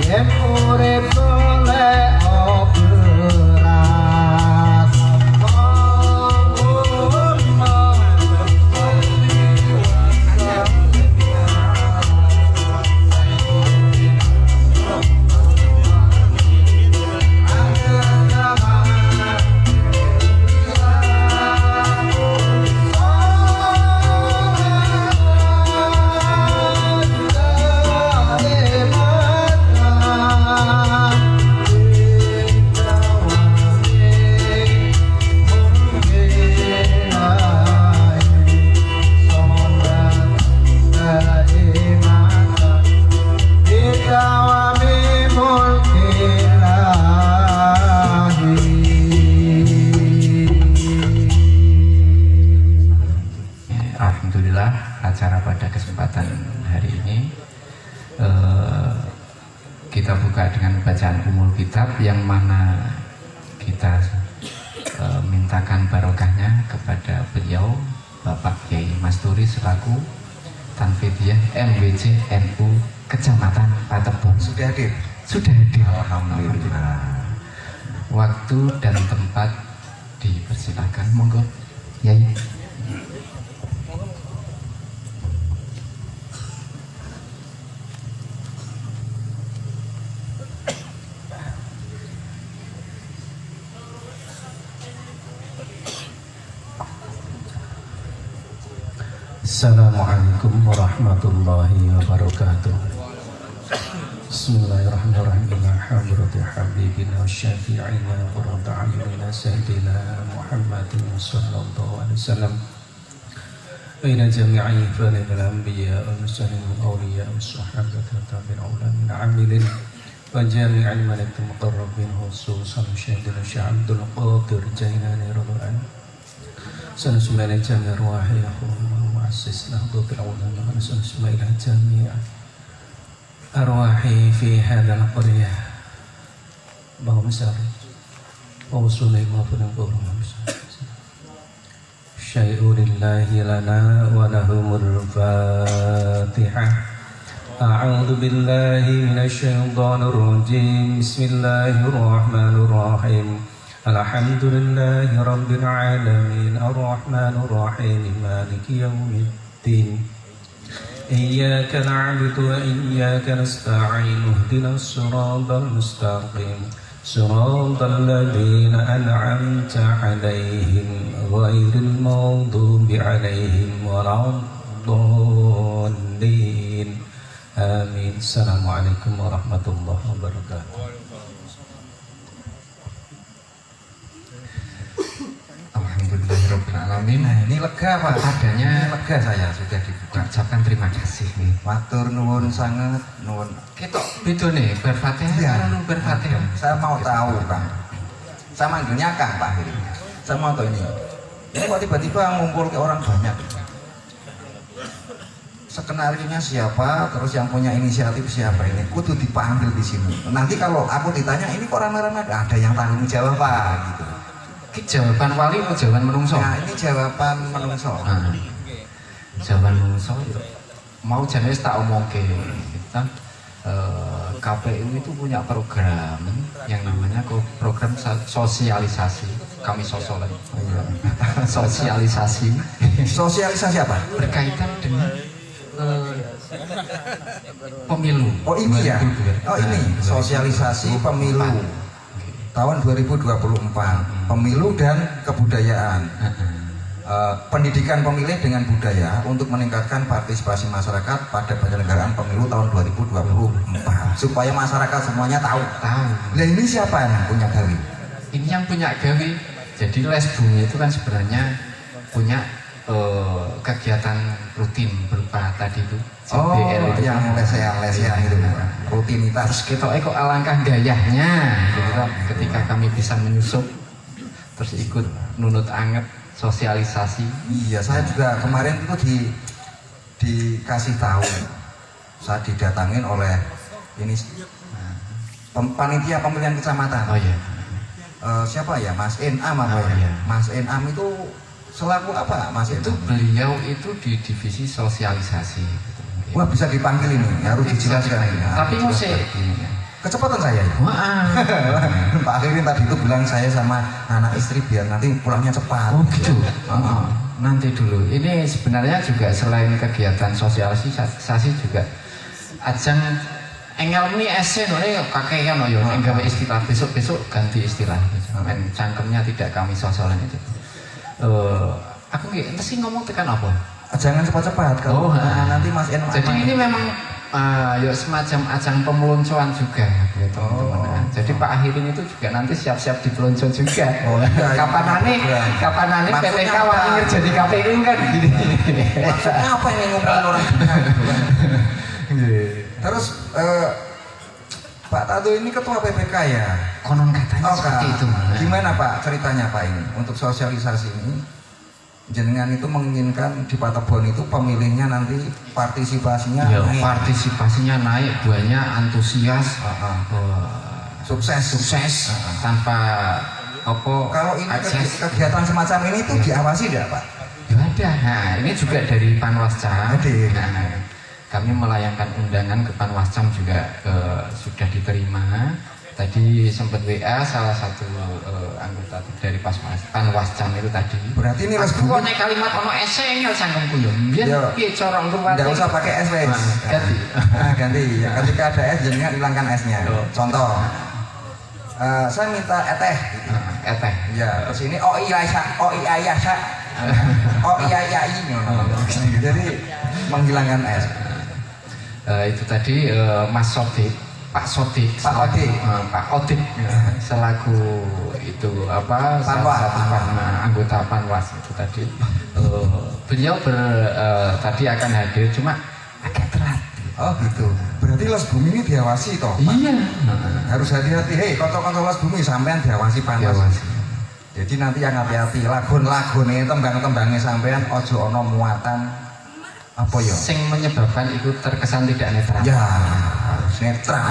yen urip golek beras acara pada kesempatan hari ini kita buka dengan bacaan umul kitab yang mana kita mintakan barokahnya kepada beliau Bapak Kiai Masturi selaku Tanfidiyah MWC NU Kecamatan Patebon. sudah hadir. Sudah hadir. Alhamdulillah. Waktu dan tempat dipersilakan, monggo Yai. Assalamualaikum warahmatullahi wabarakatuh. Bismillahirrahmanirrahim. Alhamdulillahi habibina syafi'ina qurrata a'yunina sayyidina Muhammadin sallallahu alaihi wasallam. Ila jami'i falil anbiya wal mursalin wal awliya was sahabati tabi'in ulamin 'amilin wa jami'il malaikil muqarrabin khususan sayyidina Syekh Abdul Qadir Jailani radhiyallahu سنسمع جميع أرواحهم ومؤسس نهضة العلماء ونسمع إلى جميع أرواحي في هذا القرية اللهم صل ووصلهم وفنهم شيء لله لنا ولهم الفاتحة أعوذ بالله من الشيطان الرجيم بسم الله الرحمن الرحيم الحمد لله رب العالمين الرحمن الرحيم مالك يوم الدين إياك نعبد وإياك نستعين اهدنا الصراط المستقيم صراط الذين أنعمت عليهم غير المغضوب عليهم ولا الضالين آمين. السلام عليكم ورحمة الله وبركاته. Alhamdulillahirrahmanirrahim. Nah, ini lega Pak. Adanya Lega saya sudah dibuka. ucapkan terima kasih nih. Matur nuwun sangat nuwun. Kita beda nih berfatihah Iya. lalu berfatihah. Saya mau tahu Kang. Saya manggilnya Kang Pak. Saya mau tahu ini. Ini kok tiba-tiba ngumpul ke orang banyak. Skenario-nya siapa? Terus yang punya inisiatif siapa ini? Kudu dipanggil di sini. Nanti kalau aku ditanya ini kok rame-rame, ada yang tanggung jawab Pak gitu. Ini jawaban wali atau jawaban menungso? Nah, ini jawaban menungso. Nah, jawaban menungso mau jenis tak omongke kita KPU itu punya program yang namanya program sosialisasi. Kami sosolan sosialisasi Sosialisasi apa? berkaitan dengan pemilu. Oh ini ya? Oh ini sosialisasi pemilu tahun 2024, pemilu dan kebudayaan, pendidikan pemilih dengan budaya untuk meningkatkan partisipasi masyarakat pada penyelenggaraan pemilu tahun 2024 supaya masyarakat semuanya tahu. Nah ini siapa yang punya gawe? Ini yang punya gawe. Jadi les bumi itu kan sebenarnya punya kegiatan rutin berupa tadi itu CBL itu yang lesehan itu rutinitas. Terus kita kok alangkah gayahnya gitu kan, ketika kami bisa menyusup terus ikut nunut anget sosialisasi. Iya, saya juga kemarin itu dikasih tahu, saya didatangin oleh ini panitia pemilihan kecamatan. Oh iya. Siapa ya, Mas Enam apa ya? Iya. Mas Enam itu selaku apa Mas Itu Enam? beliau itu di divisi sosialisasi gitu. Wah bisa dipanggil ini, harus dijelaskan ini. Tapi mau Kecepatan saya ya. Wah. Pak Akhirin tadi itu bilang saya sama anak istri biar nanti pulangnya cepat. Oh gitu. Nanti dulu. Ini sebenarnya juga selain kegiatan sosialisasi juga ajang engel ini esen ini kakean ya gawe istilah besok ganti istilah. Men cangkemnya tidak kami sosolan itu. Aku nggih sih ngomong tekan apa? Jangan cepat-cepat kalau nanti Mas En. Jadi ini memang ya semacam ajang pemeluncuran juga ya teman-teman. Jadi Pak Akhirin itu juga nanti siap-siap dipeluncuran juga. Kapan ane PPK wakil jadi KPU kan gini. Maksudnya apa yang ngomongin orang Terus Pak Tato ini ketua PPK ya? Konon katanya seperti itu. Gimana Pak ceritanya Pak ini untuk sosialisasi ini? Jenengan itu menginginkan di Patebon itu pemilihnya nanti partisipasinya ya, naik. Partisipasinya naik, banyak antusias, sukses tanpa apa. Kalau ini kegiatan semacam ini tuh diawasi tidak Pak? Ya ada. Nah, ini juga dari Panwascam. Nah, kami melayangkan undangan ke Panwascam juga sudah diterima. Tadi sempat WA salah satu anggota dari Panwascam itu tadi. Berarti ini aku kok nek kalimat ono esengel sangkemku yo. Biyen piye cara ngruwati? Enggak usah pakai es wes. Ganti. Ya, ketika ada es jangan hilangkan esnya. Contoh. Saya minta eteh. Eteh. Ya, terus ini oh iya sa. Jadi menghilangkan es. Itu tadi Mas Sodik. Pak Odik selaku itu apa salah satu anggota Panwas itu tadi beliau tadi akan hadir cuma agak telat. Oh gitu. Berarti Les Bumi ini diawasi toh? Iya. Harus hati-hati. Hei, kanca-kanca Les Bumi sampean diawasi Panwas. Jadi nanti yang hati-hati lagun-lagune tembang-tembangnya sampean ojo ono muatan apa ya? Sing menyebabkan itu terkesan tidak netral. Ya, netral.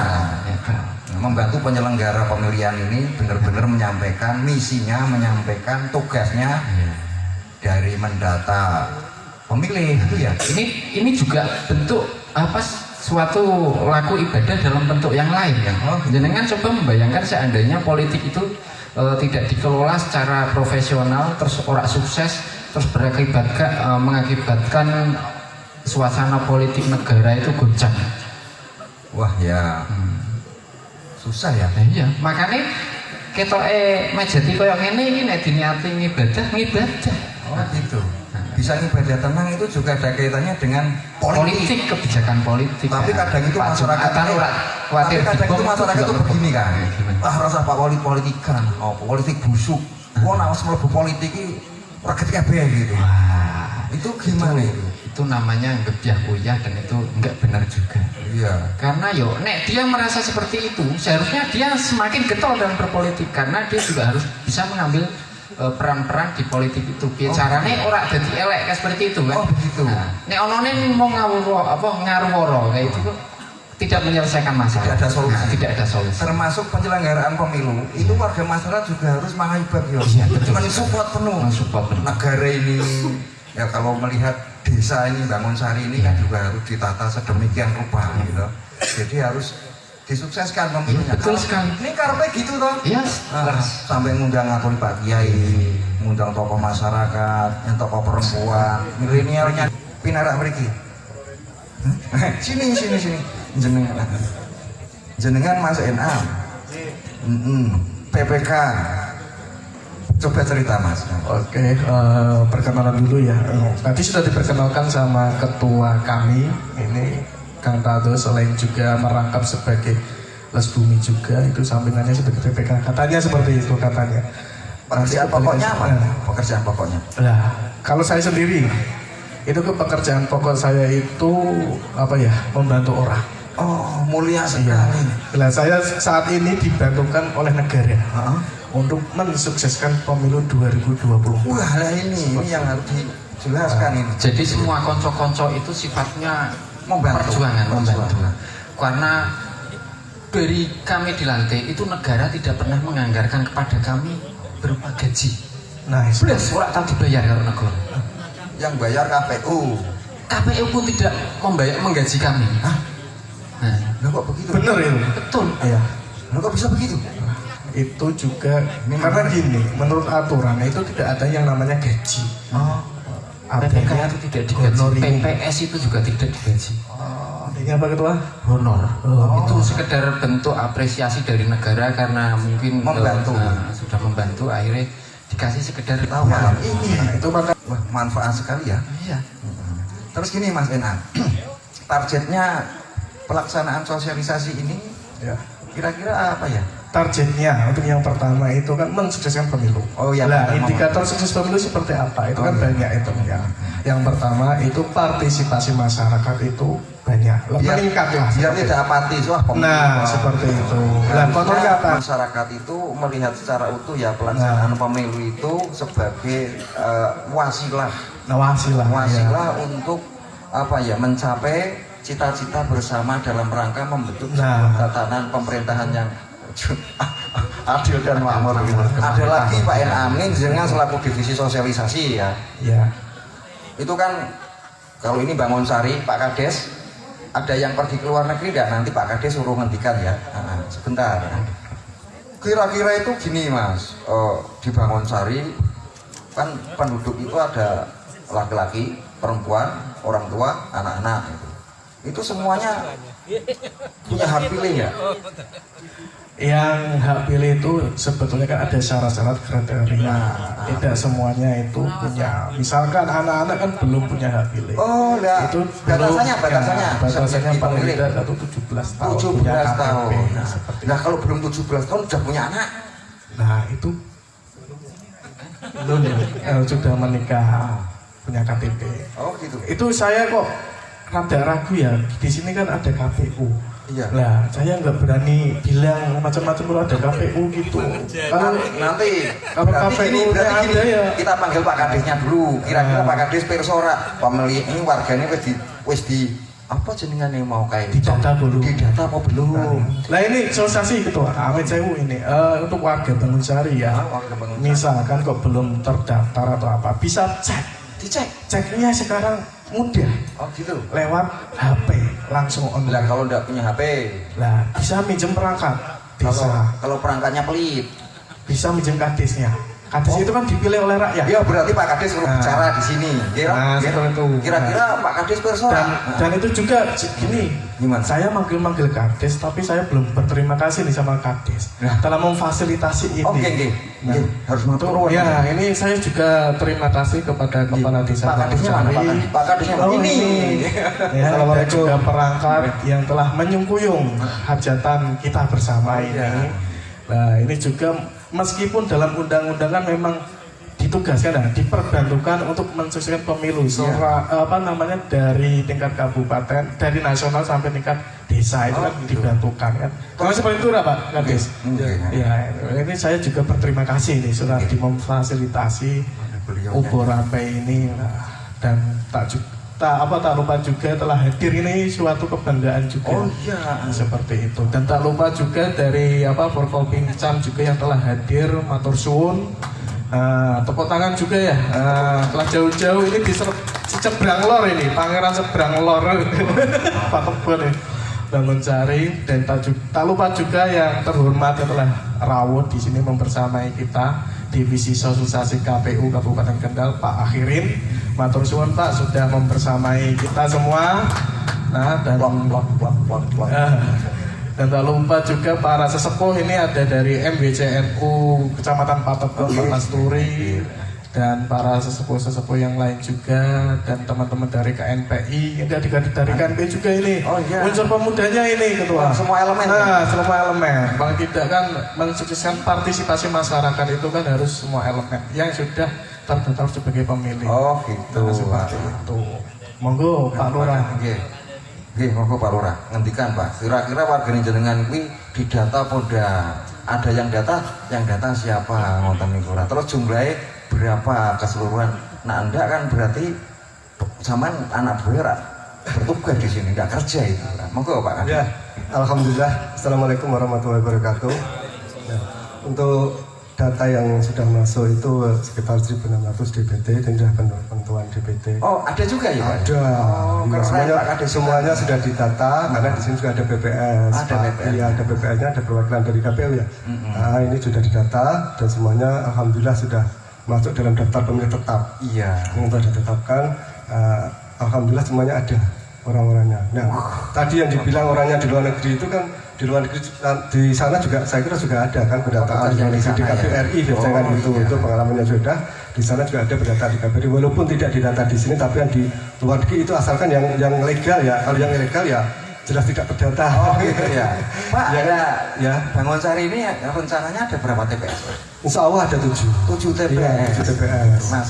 Membantu penyelenggara pemilihan ini benar-benar menyampaikan misinya, menyampaikan tugasnya dari mendata pemilih itu ya. Ini juga bentuk apa suatu laku ibadah dalam bentuk yang lain ya. Jenengan coba membayangkan seandainya politik itu tidak dikelola secara profesional, terus orang sukses, terus mengakibatkan suasana politik negara itu goncang. Wah ya, susah ya. Iya, makanya ketoke Majati koyo ngene iki nek diniati ngibadah. Oh gitu. Bisa ibadah tenang itu juga ada kaitannya dengan politik, kebijakan politik. Tapi kadang itu masyarakat itu begini kan. Wah rasa Pak politikan, politik busuk. Wah nawas mlebu politik iki reget kabeh gitu. Wah, itu gimana itu? Itu namanya ngebiah uyah dan itu enggak benar juga. Iya. Karena nek dia merasa seperti itu, seharusnya dia semakin getol dalam berpolitik karena dia juga harus bisa mengambil peran-peran di politik itu. Carane ora dadi elek seperti itu kan. Oh begitu. Nah, nek onone mau ngaruworo kayak itu tidak menyelesaikan masalah. Tidak ada solusi. Nah, tidak ada solusi. Termasuk penyelenggaraan pemilu, itu warga masyarakat juga harus menghibah ya. Iya, betul. Mensupport penuh. Negara ini ya kalau melihat desa ini Bangun Sari ini kan juga harus ditata sedemikian rupa gitu. Jadi harus disukseskan pemilunya. Betul sekali. Ini karpet gitu toh. Iya. Sampai ngundang aku Pak Kiai, ngundang tokoh masyarakat, yang tokoh perempuan, milenialnya pinarak mriki. Sini. Jenengan Mas Enam. PPK. Coba cerita Mas. Oke, perkenalan dulu ya. Tadi sudah diperkenalkan sama ketua kami, ini Kang Tato, selain juga merangkap sebagai Les Bumi juga, itu sampingannya sebagai PPK. Katanya seperti itu katanya. Pekerjaan pokoknya apa? Pekerjaan pokoknya. Nah, kalau saya sendiri, itu pekerjaan pokok saya itu apa ya? Membantu orang. Oh, mulia sekali. Nah, saya saat ini dibantukan oleh negara. Untuk mensukseskan pemilu 2020. Wah, ini yang harus dijelaskan ini. Jadi semua konco-konco itu sifatnya membantu. Karena dari kami dilantik itu negara tidak pernah menganggarkan kepada kami berupa gaji. Nah, belas orang tahu dibayar karo negara. Yang bayar KPU. KPU pun tidak menggaji kami. Lah kok begitu? Bener itu. Betul. Iya. Lah kok bisa begitu? Itu juga karena gini, menurut aturan itu tidak ada yang namanya gaji. Oh. PPK Artinya itu tidak digaji, honorarium. PPS itu juga tidak digaji. Ini apa ketua? Honor. Oh. Itu sekedar bentuk apresiasi dari negara karena mungkin Membantu. sudah membantu, akhirnya dikasih sekedar Tahu malam Nah, ini. itu maka Wah, manfaat sekali ya. Iya. Terus gini Mas Enan, targetnya pelaksanaan sosialisasi ini ya. kira-kira apa ya? Targetnya untuk yang pertama itu kan mensukseskan pemilu. Oh, ya, Nah, pertama. indikator sukses pemilu seperti apa? Itu kan iya. banyak itu ya. Yang pertama itu partisipasi masyarakat itu banyak, meningkat lah. Biar seperti tidak apatis, wah pemilu. Nah, seperti itu. Nah, konon Harusnya kata masyarakat itu melihat secara utuh ya pelaksanaan pemilu itu sebagai wasilah nawasilah. untuk apa ya mencapai cita-cita bersama dalam rangka membentuk Nah. sebuah tatanan pemerintahan yang adil dan makmur. Ada lagi Pak En Amin dengan selaku divisi sosialisasi ya. Ya. Itu kan kalau ini Bangun Sari Pak Kades ada yang pergi ke luar negeri enggak, nanti Pak Kades suruh ngendikan ya. Sebentar. Kira-kira itu gini Mas, di Bangun Sari kan penduduk itu ada laki-laki, perempuan, orang tua, anak-anak gitu. Itu semuanya punya hak pilih ya. Yang hak pilih itu sebetulnya kan ada syarat-syarat kriteria. Tidak semuanya itu punya. Misalkan anak-anak kan belum punya hak pilih. Oh, lah. Itu Batasannya, belum, batasannya. ya, batasannya Bisa paling dipilih. tidak 17 tahun 17 punya KTP. tahun. Seperti Nah, kalau belum 17 tahun sudah punya anak. Nah itu belum sudah menikah punya KTP. Oh, gitu. Itu saya kok rada ragu ya. Di sini kan ada KPU. Iya. Lah saya nggak berani bilang macam-macam kalau ada KPU gitu. Kalau Nanti Kalau berarti KPU gini, berarti ada gini, ya. kita panggil Pak Kadesnya dulu. Kira-kira Pak Kades persora pemilih ini warganya wis di apa jenengan yang mau kayak Didata belum. Didata apa belum? Nah ini sosialisasi ketua Amit Sewu ini untuk warga Bangun Sari ya. Warga Bangun Sari. Misalkan kok belum terdaftar atau apa, bisa Dicek. ceknya sekarang mudah Oh gitu. lewat HP langsung Lah online. kalau udah punya HP, Lah bisa minjem perangkat, bisa kalau perangkatnya pelit, minjem kadesnya. Kades itu kan dipilih oleh rakyat. ya berarti Pak Kades suruh Nah. bicara di sini. Nah, seperti itu. Kira-kira Pak Kades persora. Dan itu juga gini, Gimana? saya manggil kades tapi saya belum berterima kasih nih sama kades telah memfasilitasi ini. Oke, oke. Nah, Harus itu, matur nuwun. ya ini saya juga terima kasih kepada kepala desa Pak Kadesnya mana? Bangun Sari. Pak Kadesnya Oh, ini. Ya, dan juga perangkat yang telah menyungkuyung hajatan kita bersama ini. Nah ini juga meskipun dalam undang-undangan memang ditugaskan dan diperbantukan untuk mensukseskan pemilu apa namanya dari tingkat kabupaten, dari nasional sampai tingkat desa itu kan dibantukan kan. Kalau seperti itu lah Pak Kades. Ya, ini saya juga berterima kasih nih sudah memfasilitasi obor rampai ini. Nah, dan tak lupa juga telah hadir ini suatu kebanggaan juga. Oh iya. Seperti itu. Dan tak lupa juga dari Forkopincam juga yang telah hadir, matur suwun. Tepuk tangan juga ya. Telah jauh-jauh ini di seberang lor ini, Pangeran seberang lor. Pak Tebon ya. Bangun Sari dan tak lupa juga yang terhormat yang telah rawuh di sini membersamai kita divisi sosialisasi KPU Kabupaten Kendal Pak Akhirin. Matur suwun Pak sudah membersamai kita semua. Nah dan dan tak lupa juga para sesepuh ini ada dari MWCNU Kecamatan Patepon Pak Kasturi dan para sesepuh-sesepuh yang lain juga dan teman-teman dari KNPI yang dari KNPI juga ini. Oh, iya. Unsur pemudanya ini ketua. Semua elemen. Nah, semua elemen. Bang tidak kan mensukseskan partisipasi masyarakat itu kan harus semua elemen yang sudah terdaftar sebagai pemilih. Oh gitu. Nah, seperti itu. Monggo Pak Lurah. Nggih, monggo Pak Lurah, ngendikan Pak. Kira-kira warga jenengan kuwi didata poda. Ada yang data siapa ngoten niku. Terus jumlahnya berapa keseluruhan. Nah, Anda kan berarti zaman anak buah bertugas di sini, enggak kerja itu. Monggo Pak. Ya, alhamdulillah. Assalamualaikum warahmatullahi wabarakatuh. Ya, untuk data yang sudah masuk itu sekitar 1.600 DPT dan sudah penentuan DPT. Oh, ada juga ya, Pak? Ada. Oh, Ya, keren, semuanya, Pak Kades. semuanya sudah didata karena di sini juga ada BPS. Ada Pak. BPS. Iya, ada BPS-nya, ada perwakilan dari KPU ya. Nah, ini sudah didata dan semuanya alhamdulillah sudah masuk dalam daftar pemilih tetap. Iya. Yang sudah ditetapkan, alhamdulillah semuanya ada orang-orangnya. Nah, tadi yang dibilang orangnya di luar negeri itu kan di luar negeri di sana juga saya kira juga ada kan pendataan yang di KPRI biasanya kan itu iya. itu pengalamannya sudah di sana juga ada pendataan di KPRI walaupun tidak didata di sini tapi yang di luar negeri itu asalkan yang legal ya, kalau yang ilegal ya jelas tidak terdata. Oh gitu ya. Pak, Ya, ada ya. Bangunsari ini rencananya ada berapa TPS, Pak? Insya Allah ada 7 7 Iya, TPS. 7 TPS. Nah,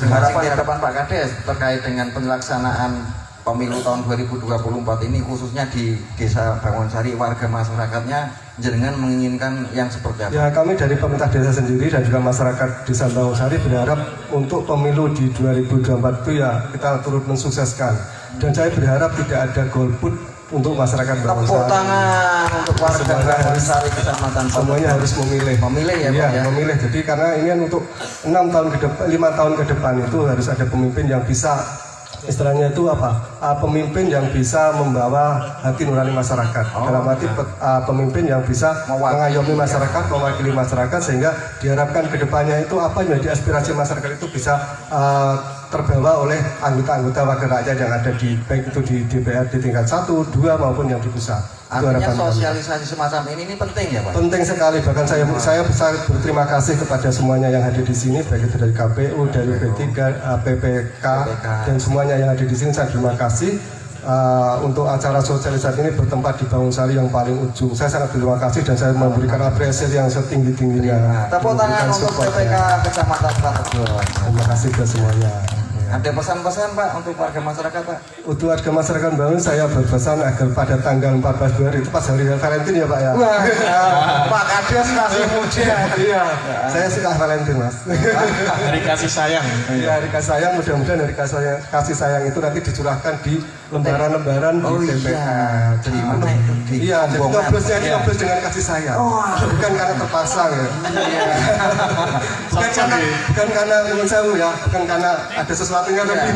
harapan Pak Kades terkait dengan pelaksanaan pemilu tahun 2024 ini khususnya di Desa Bangunsari, warga masyarakatnya jenengan menginginkan yang seperti apa? Ya, kami dari pemerintah desa sendiri dan juga masyarakat Desa Bangunsari berharap untuk pemilu di 2024 itu ya kita turut mensukseskan. Dan saya berharap tidak ada golput untuk masyarakat Tepuk Bangunsari. tangan untuk warga Semuanya Bangunsari Kecamatan Semuanya harus memilih. Memilih ya, Iya, Pak ya. memilih. Jadi karena ini kan untuk 6 tahun ke depan, 5 tahun ke depan itu harus ada pemimpin yang bisa istilahnya itu apa? Pemimpin yang bisa membawa hati nurani masyarakat. Dalam arti pemimpin yang bisa mengayomi masyarakat, mewakili masyarakat sehingga diharapkan ke depannya itu apa yang menjadi aspirasi masyarakat itu bisa terbawa oleh anggota-anggota wakil rakyat yang ada di baik itu di DPR di tingkat 1, 2 maupun yang di pusat. Itu Artinya harapan kami. sosialisasi semacam ini penting ya, Pak? Penting sekali, bahkan saya berterima kasih kepada semuanya yang hadir di sini, baik itu dari KPU, dari P3, PPK, dan semuanya yang hadir di sini. Saya terima kasih untuk acara sosialisasi ini bertempat di Bangunsari yang paling ujung. Saya sangat berterima kasih dan saya memberikan apresiasi yang setinggi-tingginya. Tepuk tangan untuk Support-nya. PPK Kecamatan Plategon. Terima kasih ke semuanya. Ada pesan-pesan Pak untuk warga masyarakat, Pak? Untuk warga masyarakat Bangun, saya berpesan agar pada tanggal 14 Februari itu pas hari Valentine ya Pak ya. Wah, Pak Kades masih muda. Iya, saya suka Valentine Mas. Hari kasih sayang. Iya, hari kasih sayang, mudah-mudahan hari kasih sayang itu nanti dicurahkan di lembaran-lembaran Oh di iya, TPS. di mana itu? Di Iya, jadi rombongan. nyoblosnya ini nyoblos dengan kasih sayang. Bukan karena terpasang ya. bukan karena menurut saya ya, bukan karena ada sesuatunya tapi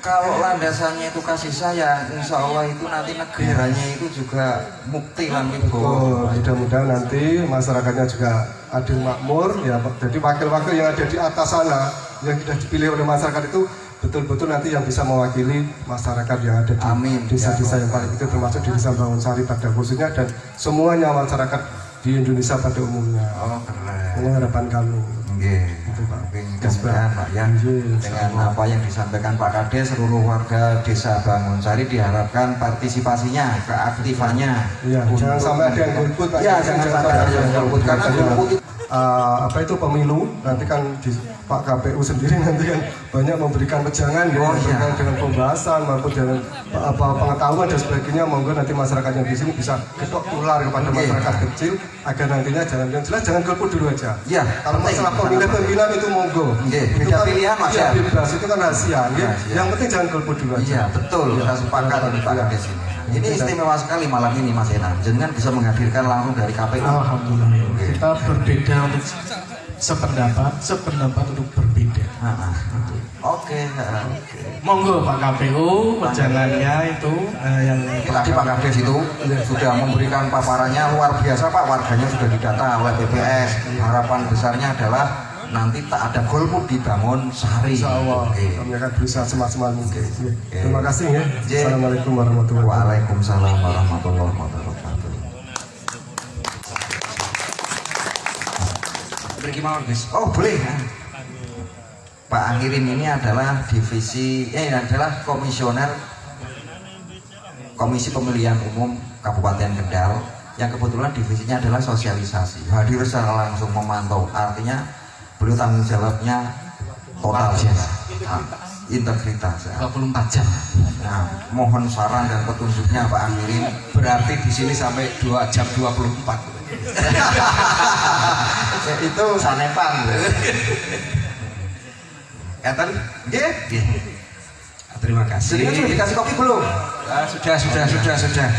Kalau landasannya itu kasih sayang, insya Allah itu nanti negaranya itu juga mukti lan wibowo. mudah-mudahan nanti masyarakatnya juga adil makmur ya. Jadi wakil-wakil yang ada di atas sana yang sudah dipilih oleh masyarakat itu betul-betul nanti yang bisa mewakili masyarakat yang ada di Amin. desa-desa yang paling itu termasuk di Desa Bangunsari pada khususnya dan semuanya masyarakat di Indonesia pada umumnya. Oh keren. Ini harapan kami. Nggih. Itu Pak. Mudah-mudahan Pak ya, Nggih, dengan apa yang disampaikan Pak Kades, seluruh warga Desa Bangunsari diharapkan partisipasinya, keaktifannya. Iya, jangan sampai ada yang golput Pak. Ya, jangan sampai ada yang golput karena golput itu apa itu pemilu nanti kan di Pak KPU sendiri nanti kan banyak memberikan wejangan ya, berkaitan dengan pembahasan maupun dengan pengetahuan dan sebagainya. Monggo nanti masyarakat yang di sini bisa ketok tular kepada masyarakat kecil agar nantinya yang jelas jangan golput dulu aja. Iya, Kalau masalah pemilihan itu monggo. Nggih, Itu beda kan- pilihan, Mas, iya, ya. bebas itu kan rahasia. nggih. Rahasia. Yang penting jangan golput dulu aja. iya betul, kita sepakat dengan Pak Kades ini. Ini istimewa sekali malam ini Mas Enan. Jangan bisa menghadirkan langsung dari KPU. Alhamdulillah. Kita berbeda untuk sependapat untuk berbeda. Oke. Monggo Pak KPU, wejangannya itu yang Tadi Pak Kades itu sudah memberikan paparannya luar biasa Pak, warganya sudah didata oleh BPS. Harapan besarnya adalah nanti tak ada golput di Bangunsari. Insya Allah Oke. kami akan berusaha semaksimal mungkin. Terima kasih ya. Oke. Assalamualaikum warahmatullahi wabarakatuh. Waalaikumsalam warahmatullahi wabarakatuh. Beri mawon, Gus. Oh boleh. Pak Angirin ini adalah adalah komisioner Komisi Pemilihan Umum Kabupaten Kendal yang kebetulan divisinya adalah sosialisasi. Hadir secara langsung memantau, artinya beliau tanggung jawabnya total integritas. 24 jam. Nah, mohon saran dan petunjuknya Pak Angirin. Berarti di sini sampai 2 jam 24. Itu sanepan. Eten, nggih. terima kasih. Jenengan sudah dikasih kopi belum? Ah, sudah.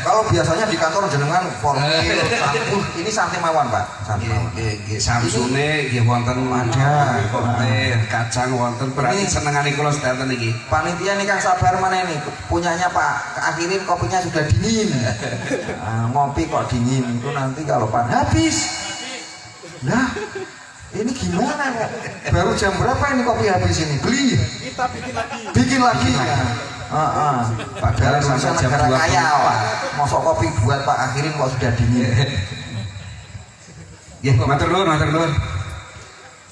Kalau biasanya di kantor jenengan formil, sampul, ini santai mawon Pak. Santai mawon. Nggih Samsune nggih wonten Ada. teh kacang wonten berarti Ini- senengane kula sedanten iki. Panitia nih Kang Sabar mana ini? Punyanya Pak Akhirin kopinya sudah dingin. Ngopi kok dingin itu nanti kalau habis. Nah, ini gimana kok? Baru jam berapa ini kopi habis ini? Beli. Kita bikin lagi. Padahal sampai jam negara 20. kaya, Pak. Mosok kopi buat Pak Akhirin kok sudah dingin. Nggih, matur nuwun.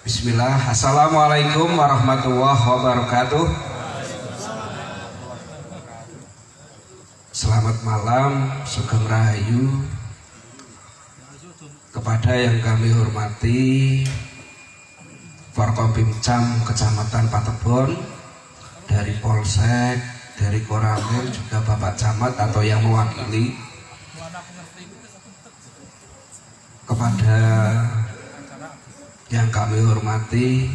Bismillah. Assalamualaikum warahmatullahi wabarakatuh. Selamat malam, Sugeng Rahayu. Kepada yang kami hormati Forkompimcam Kecamatan Patebon, dari Polsek, dari Koramil, juga Bapak Camat atau yang mewakili, kepada yang kami hormati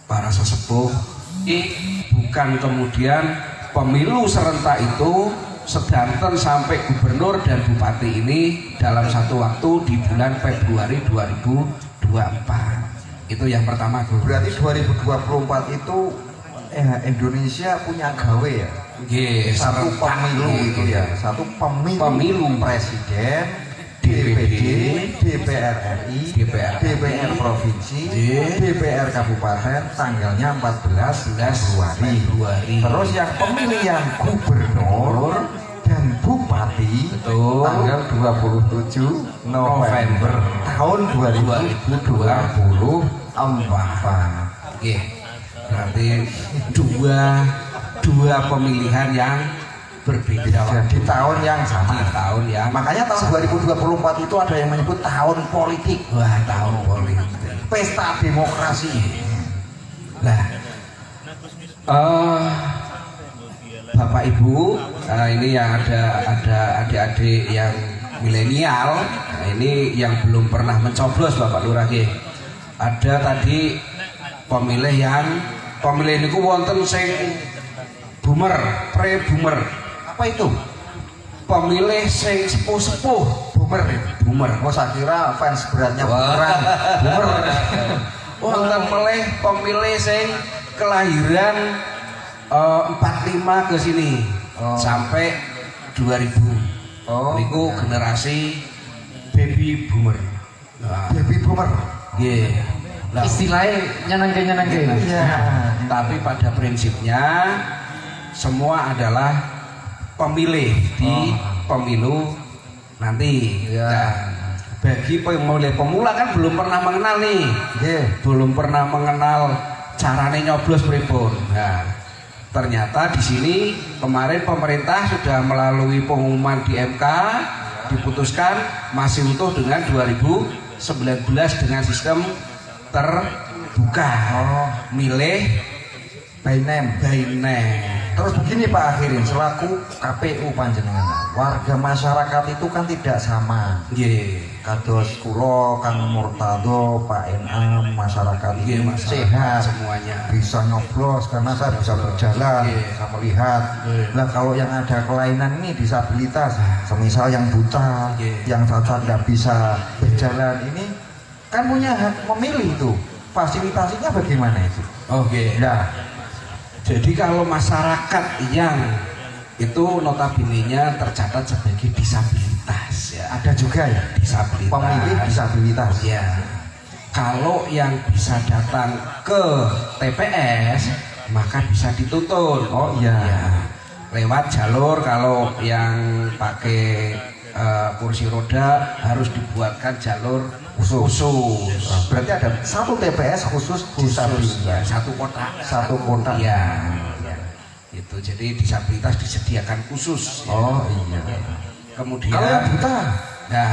para sesepuh. Bukan kemudian pemilu serentak itu sedanten sampai gubernur dan bupati ini dalam satu waktu di bulan Februari 2024. Itu yang pertama. Berarti 2024 itu Indonesia punya gawe ya. Nggih, Satu serentak pemilu itu ya. Satu pemilu presiden, DPD, DPR RI, DPR provinsi, DPR kabupaten tanggalnya 14 Februari. Terus yang pemilihan gubernur dan bupati Betul. tanggal 27 November tahun 2024. Nggih. Berarti dua pemilihan yang berbeda Di tahun yang sama. di tahun yang Makanya tahun 2024 itu ada yang menyebut tahun politik, wah tahun politik. pesta demokrasi. Nah, Bapak Ibu, ini yang ada adik-adik yang milenial, ini yang belum pernah mencoblos Bapak Lurah nggih. Ada tadi pemilih ini ku wonten sing boomer, pre-boomer. Apa itu? Pemilih sing sepuh-sepuh, boomer. Oh, saya kira fans beratnya Wah. beneran. Boomer. Wonten pemilih sing kelahiran 45 ke sini sampai 2000. Niku generasi baby boomer. Nah, Baby boomer. nggih. Lah, Istilahnya nyenengke. Iya. tapi pada prinsipnya semua adalah pemilih di pemilu nanti. Ya. Nah, bagi pemilih pemula kan belum pernah mengenal nih, Nggih. belum pernah mengenal carane nyoblos pripun. Nah, ternyata di sini kemarin pemerintah sudah melalui pengumuman di MK diputuskan masih utuh dengan 2019 dengan sistem terbuka. Milih By name. Terus begini Pak Akhirin, selaku KPU panjenengan, warga masyarakat itu kan tidak sama. Nggih. Kados kula Kang Murtado, Pak Enam, masyarakat Nggih, ini masyarakat sehat, semuanya. bisa nyoblos karena saya bisa berjalan, Nggih. bisa melihat. Nah kalau yang ada kelainan ini disabilitas, semisal yang buta, Nggih. yang cacat nggak bisa berjalan ini kan punya hak memilih itu. Fasilitasinya bagaimana itu? Oke. Nah, Jadi kalau masyarakat yang itu notabene-nya tercatat sebagai disabilitas ya. ada juga ya Disabilitas. pemilih disabilitas. Ya. Kalau yang bisa datang ke TPS maka bisa dituntun. Oh iya. Ya. Lewat jalur kalau yang pakai kursi roda harus dibuatkan jalur khusus. Berarti ada satu TPS khusus disabilitas. Ya, satu kotak. Satu kotak. Ya. Itu jadi disabilitas disediakan khusus. Ya. Oh iya. Kemudian Kalau yang buta, nah,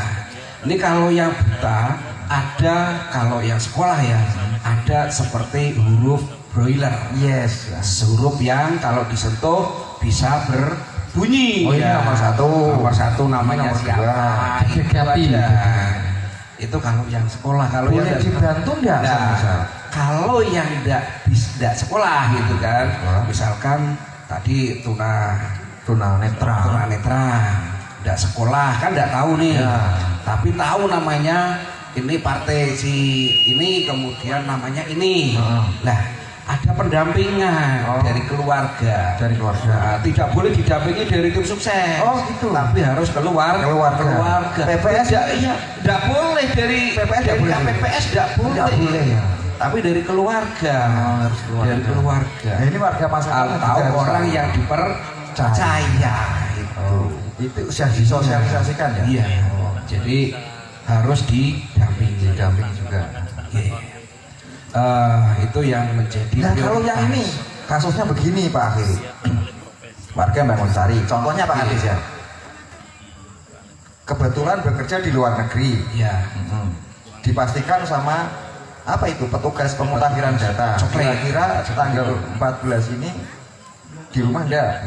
ini kalau yang buta ada, kalau yang sekolah ya ada seperti huruf broiler. yes. Huruf yang kalau disentuh bisa berbunyi. Oh, ini ya. nomor satu. Nomor satu namanya Nomor siapa? dua. Itu DGKP. aja. Itu kalau yang sekolah. Kalau Boleh yang dibantu enggak? Nah, kalau yang tidak sekolah gitu kan, misalkan tadi tunanetra, tidak sekolah kan tidak tahu nih, tapi tahu namanya ini partai si ini, kemudian namanya ini, lah ada pendampingan dari keluarga. Nah, tidak boleh didampingi dari tim sukses. Oh gitu. Tapi harus keluarga. PPS tidak boleh dari PPS dari boleh. KPPS tidak boleh. Ya. Tapi dari keluarga. Harus keluarga. Dari keluarga. Nah, ini warga masyarakat Atau orang yang dipercaya itu sudah disosialisasikan ya. Iya. Jadi harus didampingi juga. Itu yang menjadi Nah kalau prioritas. yang ini kasusnya begini Pak Akhiri, warga Bangun Sari, contohnya Pak Hadis ya, kebetulan bekerja di luar negeri, ya, dipastikan sama apa itu petugas pemutakhiran data, kira-kira tanggal 14 ini di rumah enggak?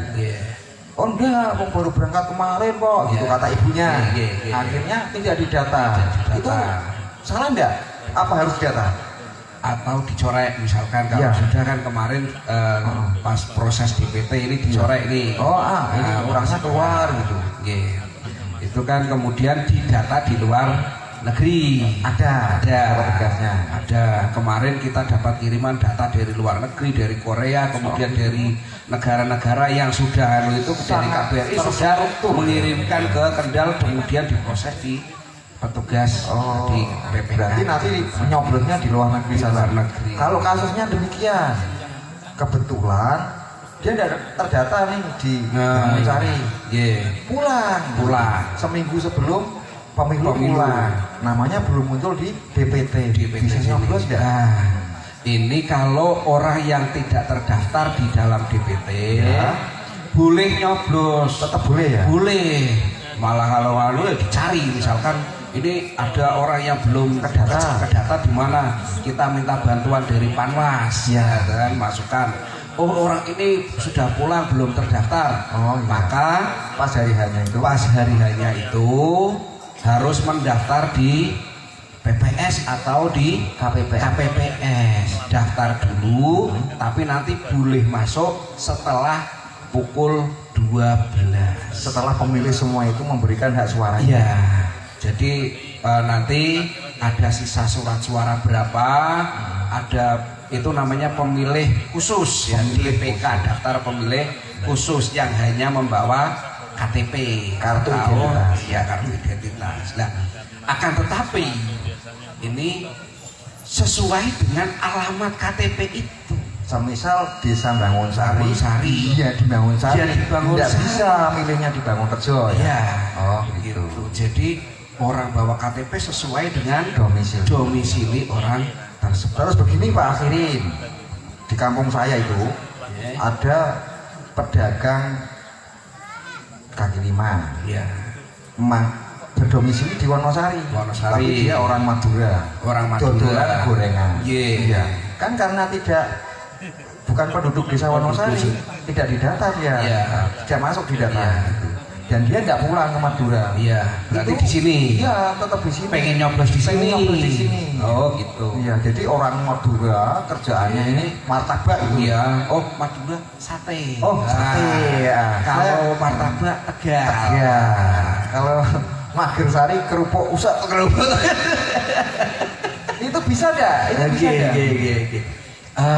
Oh enggak, baru berangkat kemarin kok, gitu kata ibunya. Akhirnya tidak didata. Itu salah enggak? Apa harus didata? Atau dicorek misalkan kalau sudah kan kemarin pas proses DPT ini dicorek ini. Ini orangnya keluar gitu. Itu kan kemudian didata di luar negeri. Ada petugasnya. Ada. Kemarin kita dapat kiriman data dari luar negeri, dari Korea, kemudian dari negara-negara yang sudah itu dari KBRI sudah mengirimkan ke Kendal, kemudian diproses di petugas di PPK. Berarti nanti nyoblosnya di luar negeri. Kalau kasusnya demikian, kebetulan dia tidak terdata nih di mencari, pulang seminggu sebelum pemilu pulang, namanya belum muncul di DPT. Bisa nyoblos nggak? Ini kalau orang yang tidak terdaftar di dalam DPT boleh nyoblos. Tetap boleh ya? Boleh. Malah kalau ya dicari, misalkan ini ada orang yang belum terdata di mana, kita minta bantuan dari Panwas, dan masukkan. Oh orang ini sudah pulang belum terdaftar, maka pas hari harinya itu harus mendaftar di PPS atau di KPPS. Daftar dulu, tapi nanti boleh masuk setelah pukul 12. Setelah pemilih semua itu memberikan hak suaranya. Iya. Jadi nanti ada sisa surat suara berapa, ada itu namanya pemilih khusus ya, DPK, daftar pemilih khusus yang hanya membawa KTP, kartu identitas. Ya, kartu identitas. Nah, akan tetapi ini sesuai dengan alamat KTP itu. Semisal desa Bangun Sari. Iya di Bangun Sari. Tidak bisa milihnya di Bangun Rejo. Ya. Gitu. Jadi orang bawa KTP sesuai dengan domisili orang tersebut. Terus begini Pak Akhirin, di kampung saya itu ada pedagang kaki lima, berdomisili di Wonosari. Tapi dia orang Madura. Dodolan gorengan. Iya. Kan karena bukan penduduk desa Wonosari, tidak didata dia, tidak masuk di data. Dan dia nggak pulang ke Madura. Iya. Berarti di sini. Iya, tetap di sini. Pengen nyoblos di sini. Oh, gitu. Iya, jadi orang Madura kerjaannya ini martabak itu. Iya. Oh, Madura sate. Oh, sate. Ya. Kalau martabak Tegal. Ya. Kalau Magersari kerupuk usap. Itu bisa nggak? Itu bisa nggak?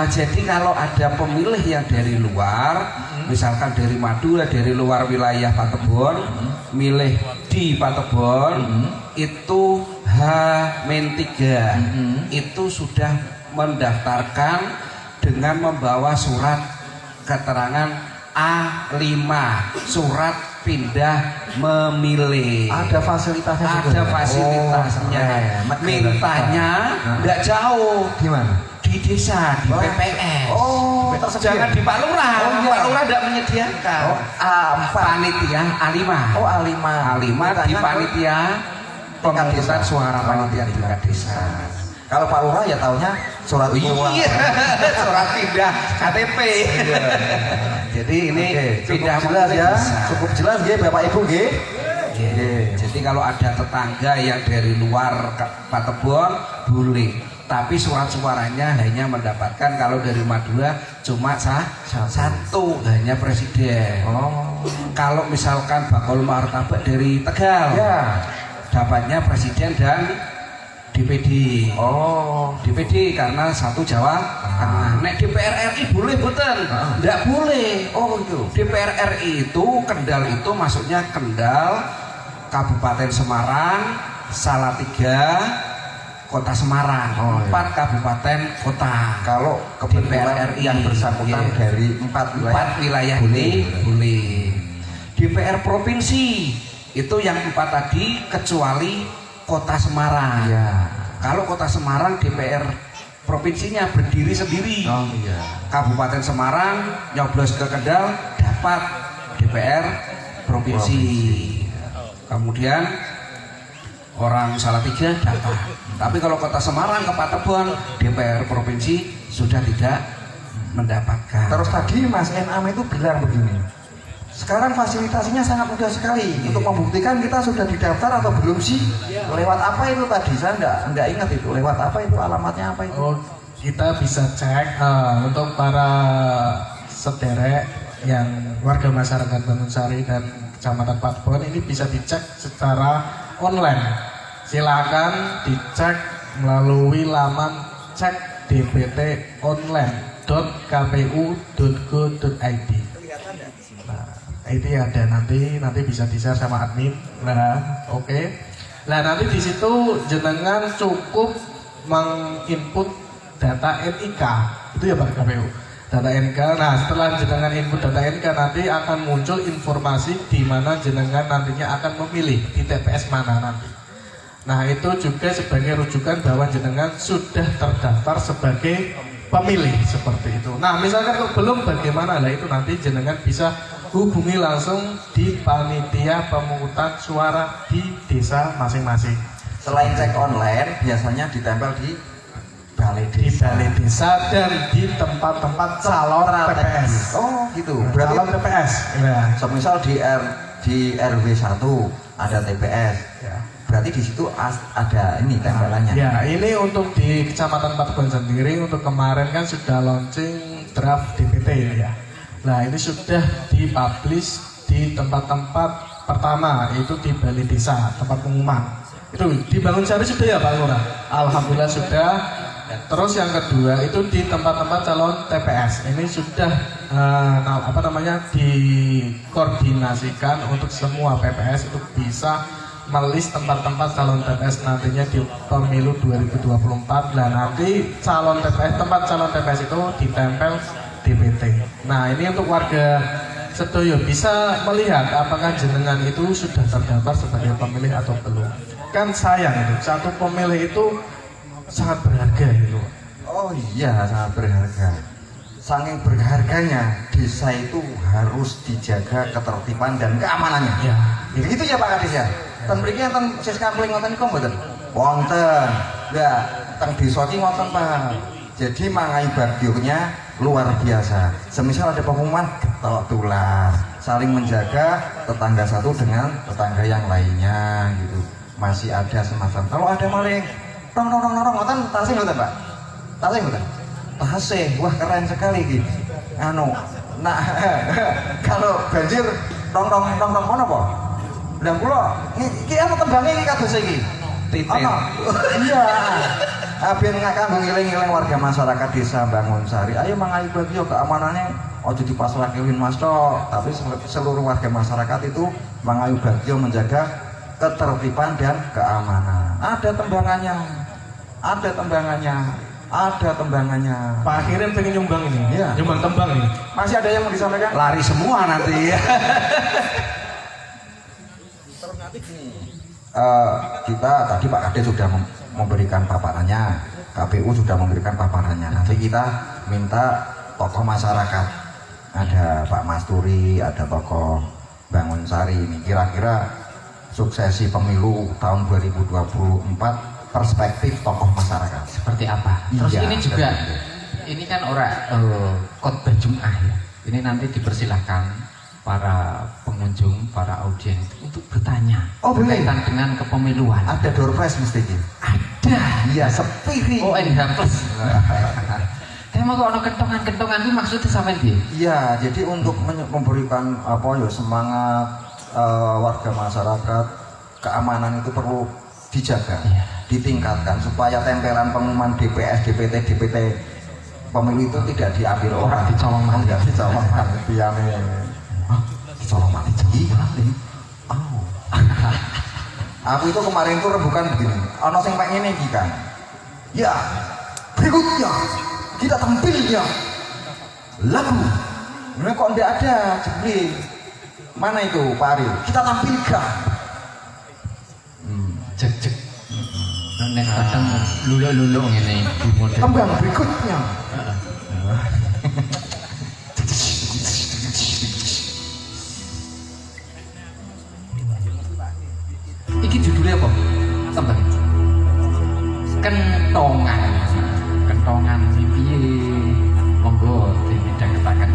Jadi kalau ada pemilih yang dari luar, misalkan dari Madura, dari luar wilayah Patebon, milih di Patebon, itu H-3 itu sudah mendaftarkan dengan membawa surat keterangan A5, surat pindah memilih. Ada fasilitasnya. Ada fasilitasnya. Mintanya nggak jauh. Di mana? Di desa, di PPS. Jangan di Pak Lurah. Pak Lurah tidak menyediakan. Panitia A5. A5 di panitia pemungutan suara panitia tingkat desa. Kalau Pak Lurah ya taunya surat surat pindah KTP. Jadi ini pindah jelas ya, cukup jelas ya Bapak Ibu nggih. Jadi kalau ada tetangga yang dari luar Patebon boleh, tapi surat suaranya hanya mendapatkan kalau dari Madura cuma satu, hanya presiden. Kalau misalkan bakul martabak dari Tegal, dapatnya presiden dan DPD. DPD karena satu Jawa Tengah. Nek DPR RI boleh betul? Tidak boleh. Itu. DPR RI itu Kendal itu maksudnya Kendal, Kabupaten Semarang, Salatiga, Kota Semarang. 4 kabupaten kota. Kalau DPR RI yang bersangkutan dari 4 wilayah ini boleh. DPR provinsi itu yang 4 tadi kecuali Kota Semarang. Kalau Kota Semarang DPR provinsinya berdiri sendiri. Kabupaten Semarang nyoblos ke Kendal dapat DPR provinsi. Kemudian orang Salatiga dapat. Tapi kalau Kota Semarang ke Patebon DPR provinsi sudah tidak mendapatkan. Terus tadi Mas Enam itu bilang begini, sekarang fasilitasinya sangat mudah sekali. Untuk membuktikan kita sudah didaftar atau belum sih, lewat apa itu tadi, saya enggak ingat itu, lewat apa itu, alamatnya apa itu. Kita bisa cek untuk para sederek yang warga masyarakat Bangunsari dan Kecamatan Patebon ini bisa dicek secara online. Silakan dicek melalui laman cekdptonline.kpu.go.id. Itu ada nanti bisa di-share sama admin. Oke. Nah, nanti di situ jenengan cukup menginput data NIK. Itu ya Pak KPU. Data NIK. Nah, setelah jenengan input data NIK nanti akan muncul informasi di mana jenengan nantinya akan memilih di TPS mana nanti. Nah, itu juga sebagai rujukan bahwa jenengan sudah terdaftar sebagai pemilih seperti itu. Nah, misalkan kalau belum bagaimana? Lah itu nanti jenengan bisa hubungi langsung di panitia pemungutan suara di desa masing-masing. Selain cek online, biasanya ditempel di balai Di balai desa dan di tempat-tempat calon TPS. Gitu. Berarti calon TPS. Ya. Semisal di RW 1 ada TPS. Ya. Berarti di situ ada ini tempelannya. Ya, ini untuk di Kecamatan Patebon sendiri untuk kemarin kan sudah launching draft DPT ya. Nah, ini sudah dipublish di tempat-tempat pertama, yaitu di balai desa, tempat pengumuman. Itu di Bangunsari sudah ya Pak Lurah? Alhamdulillah sudah. Terus yang kedua itu di tempat-tempat calon TPS. Ini sudah dikoordinasikan untuk semua PPS untuk bisa melis tempat-tempat calon TPS nantinya di pemilu 2024. Nah, nanti tempat calon TPS itu ditempel DPT. Nah, ini untuk warga sedoyo bisa melihat apakah jenengan itu sudah terdaftar sebagai pemilih atau belum. Kan sayang itu, satu pemilih itu sangat berharga gitu. Oh iya, sangat berharga. Saking berharganya, desa itu harus dijaga ketertiban dan keamanannya. Ya, gitu ya Pak Kadis ya. Ten mriki enten Siska Kling ngoten niku mboten? Wonten. Lah, teng desa iki ngoten Pak. Jadi mangai bagionya luar biasa. Semisal ada pengumuman, getok tular, saling menjaga tetangga satu dengan tetangga yang lainnya gitu. Masih ada semacam kalau ada maling, rong ngoten tasih ngoten Pak. Tasih ngoten. Tasih, wah keren sekali gitu. Nah kalau banjir rong ngono apa? Lah kula iki ana tembange iki kados iki. Titik. Iya. Ben ngakanggo ngiling-iling warga masyarakat desa Bangunsari. Ayo mangayu bagio keamanannya ojo dipasrahke Mas tok, tapi seluruh warga masyarakat itu mangayu bagio menjaga ketertiban dan keamanan. Ada tembangannya. Pak Akirin pengen nyumbang ini. Iya. Nyumbang tembang ini. Masih ada yang mau disampaikan? Lari semua nanti. Kita tadi Pak Kades sudah memberikan paparannya, KPU sudah memberikan paparannya. Nanti kita minta tokoh masyarakat, ada Pak Masturi, ada tokoh Bangunsari ini. Kira-kira suksesi pemilu tahun 2024 perspektif tokoh masyarakat Seperti apa? Terus Iya, ini juga, betul. ini kan khotbah Jum'ah ya. Ini nanti dipersilahkan para pengunjung, para audiens untuk bertanya berkaitan dengan kepemiluan. Ada door prize mesti ini. Ada. Iya, sepi. Oh, NH plus. Tema kok ono kentongan-kentongan itu maksudnya sampai dia? Iya, jadi untuk memberikan semangat warga masyarakat, keamanan itu perlu dijaga, ditingkatkan supaya tempelan pengumuman DPS, DPT pemilu itu tidak diambil orang. Dicolong mati. Enggak dicolong mati. Dicolong mati. Oh. Aku itu kemarin tuh rebukan begini. Ono sing pengen iki kan. Ya, berikutnya kita tampilnya lagu. Nah, kok enggak ada jebli. Mana itu Pak Ariel? Kita tampilkan. Cek. Nek kadang lulu-lulu ngene di model. Kembang berikutnya. Iki judulnya apa? Tembang. Kentongan piye? Monggo didangetaken.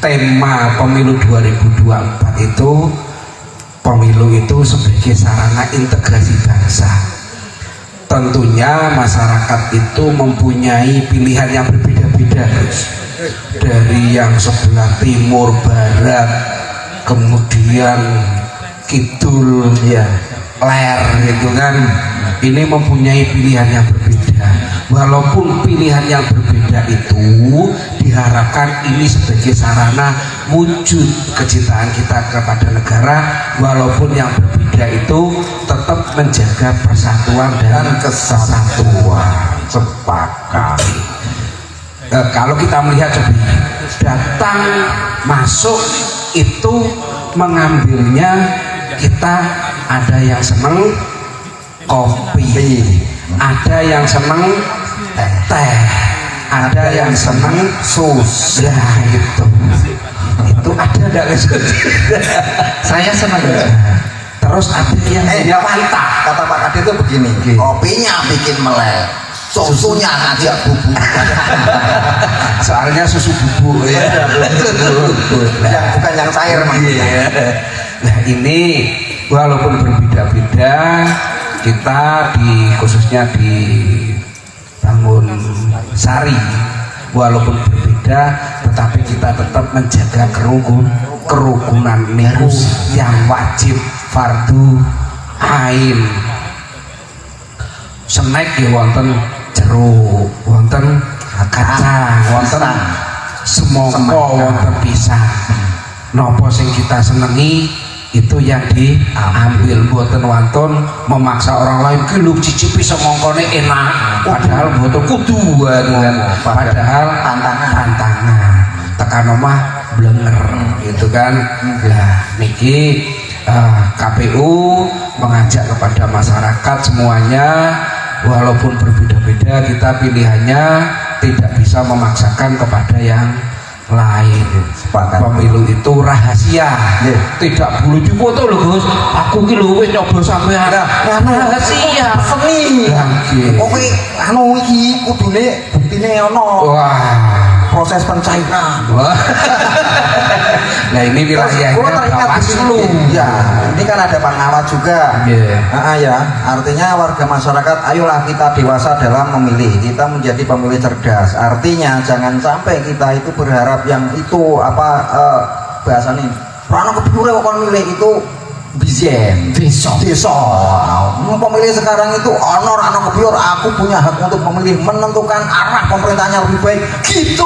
Tema pemilu 2024 itu pemilu itu sebagai sarana integrasi bangsa. Tentunya masyarakat itu mempunyai pilihan yang berbeda-beda, dari yang sebelah timur, barat, kemudian kidul, ya, ler, gitu kan. Ini mempunyai pilihan yang berbeda. Walaupun pilihan yang berbeda itu diharapkan ini sebagai sarana wujud kecintaan kita kepada negara, walaupun yang berbeda itu tetap menjaga persatuan dan kesatuan. Sepakat. Kalau kita melihat datang masuk itu mengambilnya, kita ada yang seneng kopi, ada yang seneng teh, ada yang seneng sus, ya gitu. Itu ada enggak guys? Saya senang. Terus ada yang punya mantap. Kata Pak Kadir itu begini, kopinya bikin meleleh, susunya ngajak bubuk. Soalnya susu bubuk ya. Yang bukan yang cair maksudnya. Nah ini walaupun berbeda-beda, kita khususnya di Bangun Sari, walaupun berbeda tetapi kita tetap menjaga kerukunan niku yang wajib fardu ain. snack ya wonten jeruk, wonten kacang, wonten semangka, wonten pisang. Napa sing kita senengi itu yang diambil, mboten wonten memaksa orang lain ki lho cicipi semangkane enak padahal mboten kudu kan, padahal tantangan tekan omah blenger gitu kan. Lah niki KPU mengajak kepada masyarakat semuanya, walaupun berbeda-beda kita pilihannya tidak bisa memaksakan kepada yang lain. Pemilu itu rahasia, tidak boleh dipoto loh Gus. Aku ki lho wis nyoba sampean. Rahasia seni. Oke, anu iki kudune buktine ono. Wah, proses pencairan. Nah ini wilayahnya Bawaslu. Ya, ini kan ada pengawas juga. Ya, artinya warga masyarakat, ayolah kita dewasa dalam memilih. Kita menjadi pemilih cerdas. Artinya jangan sampai kita itu berharap yang itu bahasa nih. Prano kepure kok milih itu bijen desa. Pemilih sekarang itu honor anak kebiur, aku punya hak untuk memilih, menentukan arah pemerintahnya lebih baik gitu.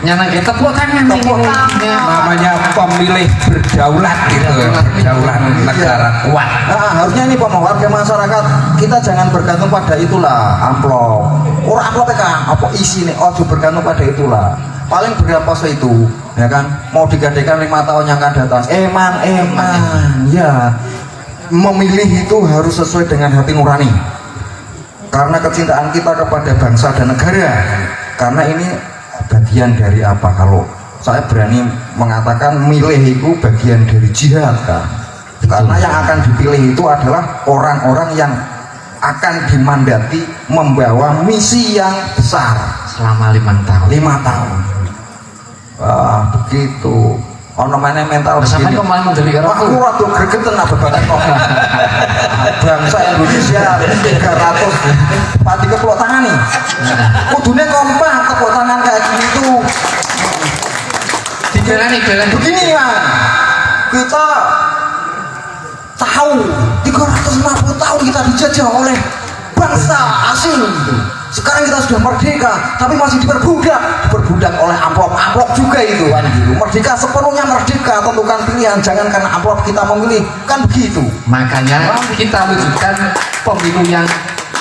Nyanang kita tepuk tangan Namanya pemilih berdaulat gitu, berdaulat negara kuat. Harusnya ini warga masyarakat kita jangan bergantung pada itulah amplop. Orang amplop kan apa isi nih, bergantung pada itulah. Paling berapa itu, ya kan? Mau digadekan 5 tahun yang akan datang. Eman, ya. Memilih itu harus sesuai dengan hati nurani. Karena kecintaan kita kepada bangsa dan negara. Karena ini bagian dari apa? Kalau saya berani mengatakan milih itu bagian dari jihad kan. Karena yang akan dipilih itu adalah orang-orang yang akan dimandati membawa misi yang besar selama 5 tahun. 5 tahun. Begitu. Ono mana mental sampai kok malah menjadi karo aku. Aku rada gregeten apa badan kok. Bangsa Indonesia 300 pati keplok tangan nih. Kudune kompak tepuk tangan kayak gitu. Dijalani. Begini ya. Kita tahu 350 tahun kita dijajah oleh bangsa asing. Sekarang kita sudah merdeka, tapi masih diperbudak oleh amplop juga itu kan gitu. Merdeka sepenuhnya merdeka, tentukan pilihan, jangan karena amplop kita memilih, kan begitu. Makanya kita wujudkan pemilu yang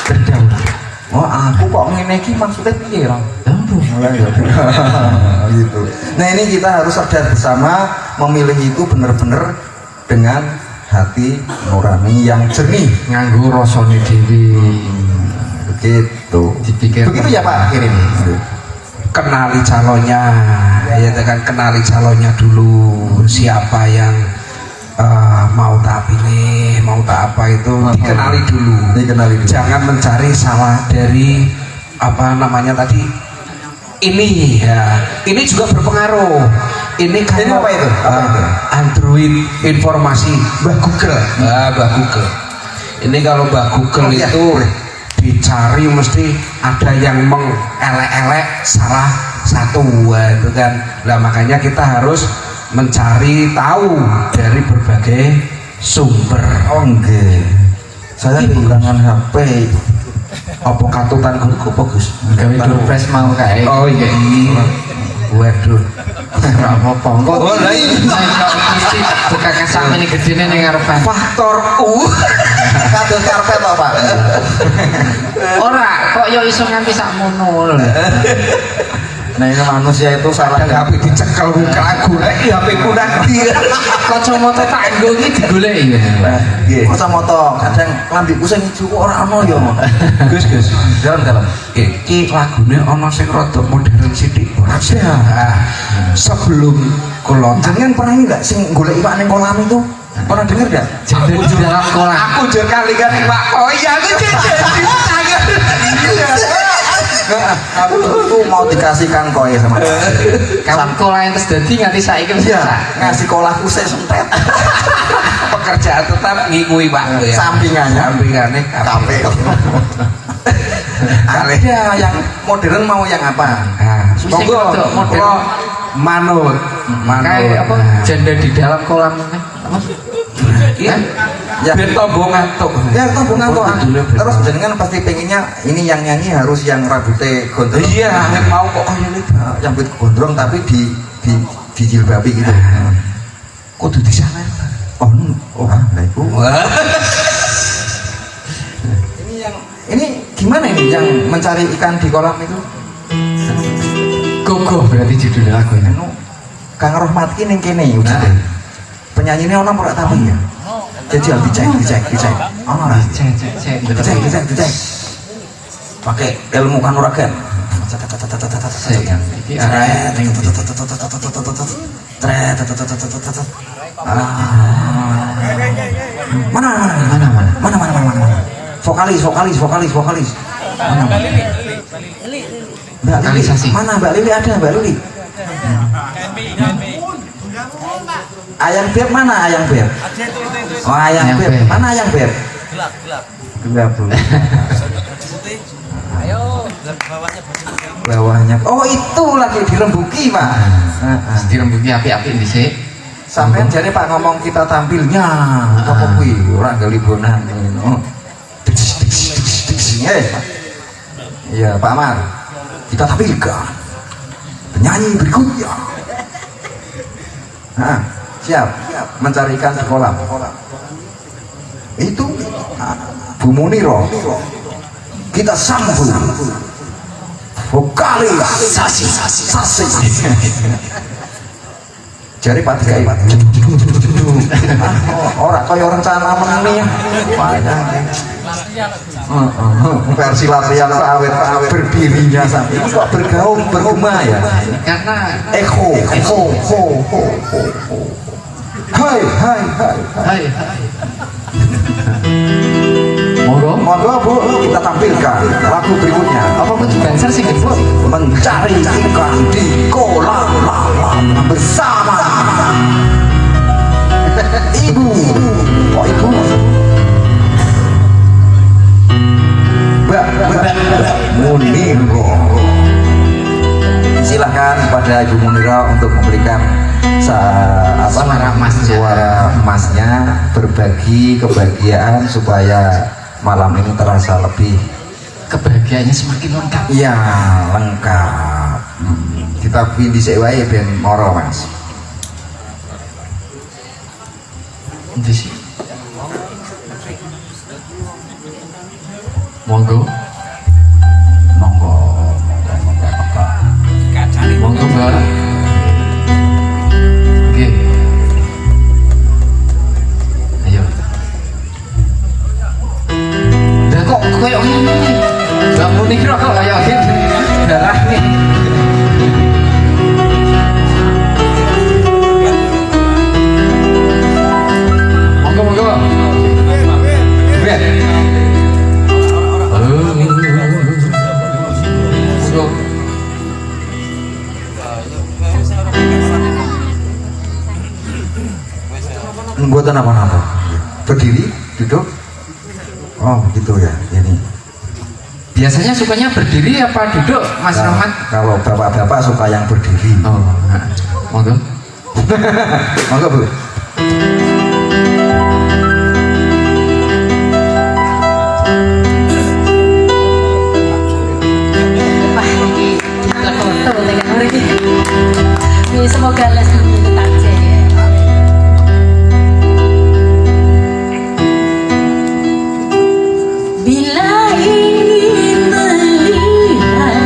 berdaulat. Oh, aku kok ngene iki maksudnya piye, Ron? Gitu. Nah, ini kita harus sadar bersama memilih itu benar-benar dengan hati nurani yang jernih, nganggo rasane dhewe. Begitu. Dipikir begitu ya Pak Kirim. Kenali calonnya, ya kan, kenali calonnya dulu, siapa yang mau tak pilih, mau tak apa itu dikenali dulu. Jangan mencari salah dari apa namanya tadi. Ini ya, ini juga berpengaruh. Ini kalau apa itu? Android informasi Mbah Google. Mbah Google. Ini kalau Mbah Google itu dicari mesti ada yang mengelek-elek salah satu itu kan. Nah makanya kita harus mencari tahu dari berbagai sumber. Oh enggak, saya kekurangan HP. Apa katutan gue fokus? Gawe dompet mau kae. Oh iya. Waduh. Apa kok. Oh lha iki bukan kesame gedene ning ngarepan. Faktor U. Kados karpet apa? Ora, kok yo iso nganti sakmono lho. Nah ini manusia itu salah HP dicekel lagu lagi HP ku nanti. Kacamata tak nggo iki digoleki. Nggih. Kacamata kadang lambiku sing ijo ora ono ya. Gus. Dalam. Iki lagune ana sing rada modern sithik ora sih. Sebelum kula Jangan pernah ini enggak sing golek iwak ning kolam itu? Pernah denger enggak? Jadi di dalam kolam. aku jur kali-kali Pak. Oh iya aku Aku tuh mau dikasihkan koi sama Kamu kolam terus dadi nganti saiki wis ngasih kolahku saya sentet. pekerjaan tetap ngikui Pak ya. Sampingannya kafe. Ada yang modern mau yang apa? Monggo modern manut. Kayak apa? Janda di dalam kolam. Iya. Ya. Ben tombo ngantuk. Ya tombong ngantuk. Oh, judulnya Ben Terus Tombo. jenengan pasti pengennya ini yang nyanyi harus yang rambutnya gondrong. Iya, yang mau kok kaya ini. Yang rambut gondrong tapi di jilbabi gitu. Kudu disawer. Oh, nah itu. Ini gimana ini yang mencari ikan di kolam itu? Gogo berarti judul lagu ini. Anu, Kang Rohmat ki ning kene ujine. Penyanyinya ono ora tahu ya. Jajal dicek. Ono ora? Cek. Dicek. Pakai ilmu kanuragan. Iki arah ning Mana? Vokalis. Mana? Mbak Lili, Vokalisasi. mana Mbak Lili ada Mbak Lili? Ayang Beb mana Ayang Beb? Oh Ayang Ayang Beb, Beb. mana Ayang Beb? Gelap. Bawahnya. Oh itu lagi dirembuki Pak. dirembuki api-api dhisik. Sampai jadi Pak ngomong kita tampilnya apa kuwi ora gali bonan ngono. Iya Pak Mar. Kita tampilkan penyanyi berikutnya. Nah, siap mencari ikan di kolam. Itu Bu Muniro. Kita sambut vokalis Sasi. Jari Pak Tikai. Orang kaya orang cana meneh. Versi latihan awet berdirinya sampai ini kok bergaung bergema ya. Karena Echo. Hai. hai. Monggo. Monggo Bu, kita tampilkan lagu berikutnya. Apa kudu dancer sing gedhe? Mencari ikan di kolam bersama Ibu. Kok Ibu? Mbak Muniro. Silahkan pada Ibu Muniro untuk memberikan Suara emasnya. suara emasnya, berbagi kebahagiaan supaya malam ini terasa lebih Kebahagiaannya semakin lengkap. ya lengkap. Kita pilih sewae ben moro Mas. Endi sih? Monggo. Monggo, Mbak. Oke. Ayo. Lah kok koyo ngene? Mbak Muniro kok kayak gini. Darah nih. Monggo. Bet. Buatan apa-apa? Berdiri, duduk. Oh, gitu ya. Ini. Biasanya sukanya berdiri apa duduk, Mas Nah, Rahmat? kalau bapak-bapak suka yang berdiri. Oh, monggo. Monggo, Bu. Wah, ini foto dengan orang ini. Semoga lesnya tetap jaya. Bila ingin melihat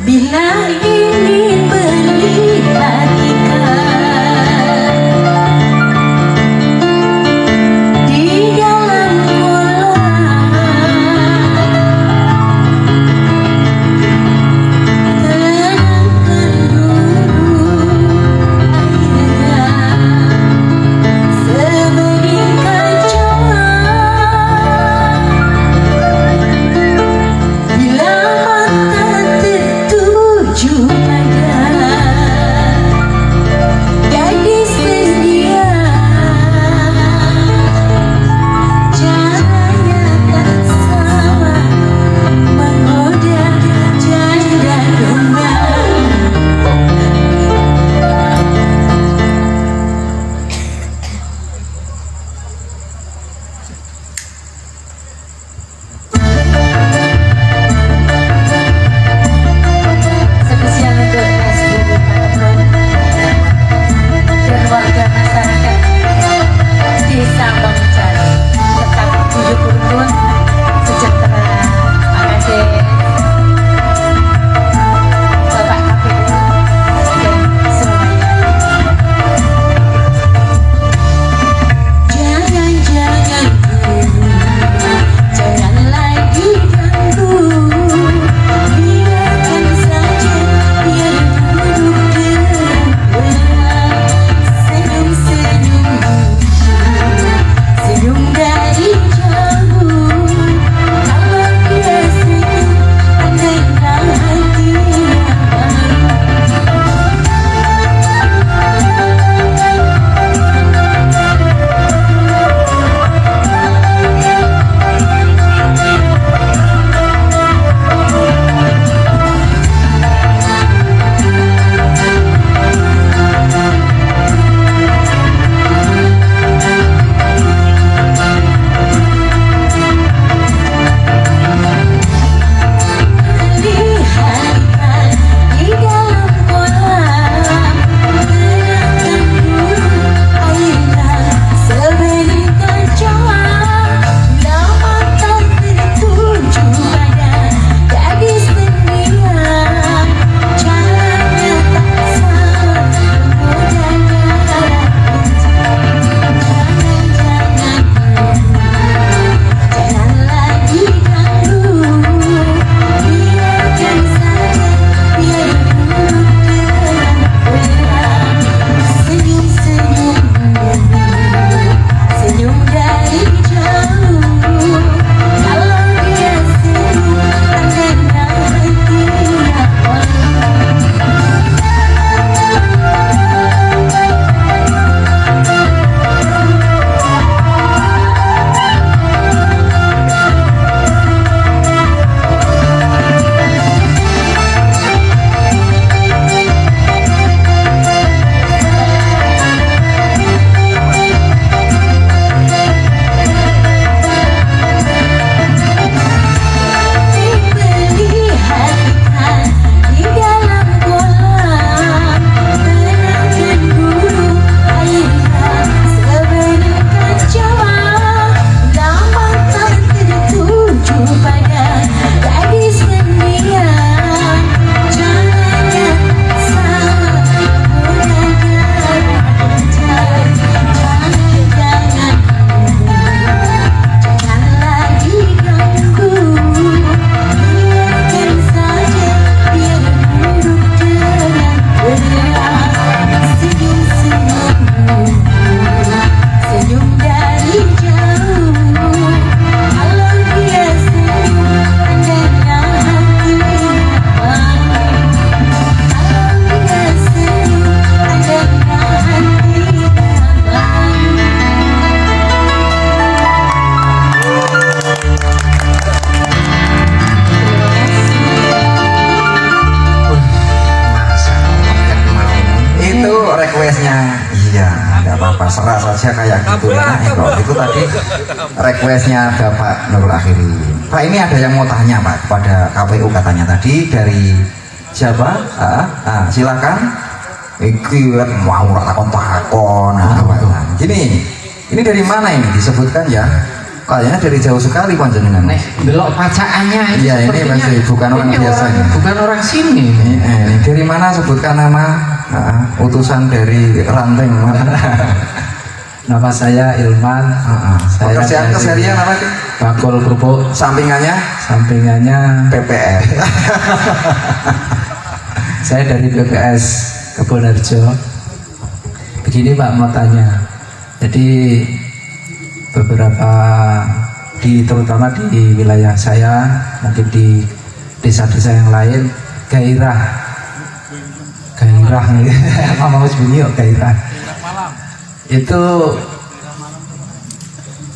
bila ingin melihat pasrah saja kayak gitu. Nah, itu tadi requestnya Bapak Nurul Akhirin. Pak, ini ada yang mau tanya Pak kepada KPU katanya tadi dari siapa? Silakan. Iki mau takon. Gini, ini dari mana ini disebutkan ya? Kayaknya dari jauh sekali panjenengan. Belok pacaannya Iya, ini masih bukan orang biasa ini. Bukan orang sini. Ini dari mana sebutkan nama utusan dari Ranteng mana? Nama saya Ilman. Saya Pekerjaan keseharian apa sih? bakul kerupuk. Sampingannya Sampingannya PPR. saya dari BPS Kebonharjo. Begini Pak, mau tanya. Jadi beberapa terutama di wilayah saya, mungkin di desa-desa yang lain, gairah mau bunyi gairah itu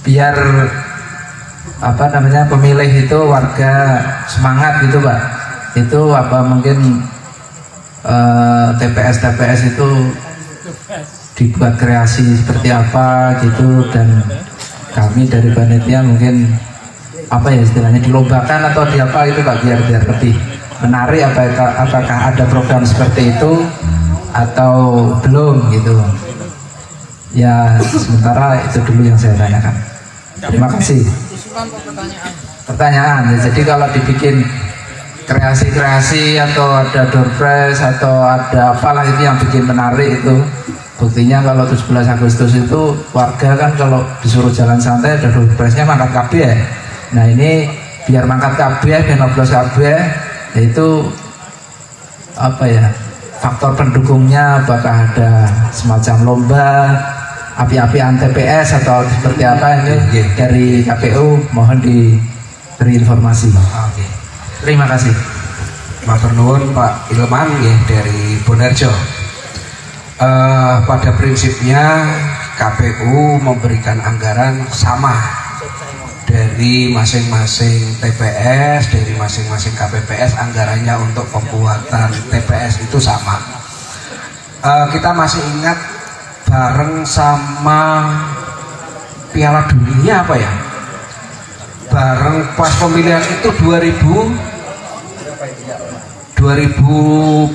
biar pemilih itu warga semangat gitu Pak. Itu apa mungkin TPS itu dibuat kreasi seperti apa gitu, dan kami dari panitia mungkin istilahnya dilombakan atau diapa itu Pak, biar lebih menarik. Apakah ada program seperti itu atau belum gitu ya. Sementara itu dulu yang saya tanyakan. Terima kasih. Pertanyaan. Jadi kalau dibikin kreasi atau ada door prize atau ada apalah itu yang bikin menarik itu. Buktinya kalau 17 Agustus itu warga kan kalau disuruh jalan santai ada door prize-nya mangkat kabeh. Nah ini biar mangkat kabeh, biar 16 kabeh, yaitu faktor pendukungnya, apakah ada semacam lomba api-apian TPS atau seperti apa ini dari KPU, mohon diberi informasi. Terima kasih. Matur nuwun Pak Ilman ya dari Bonarjo. Pada prinsipnya KPU memberikan anggaran sama dari masing-masing TPS, dari masing-masing KPPS, anggarannya untuk pembuatan TPS itu sama. Kita masih ingat bareng sama Piala Dunia apa ya? Bareng pas pemilihan itu 2000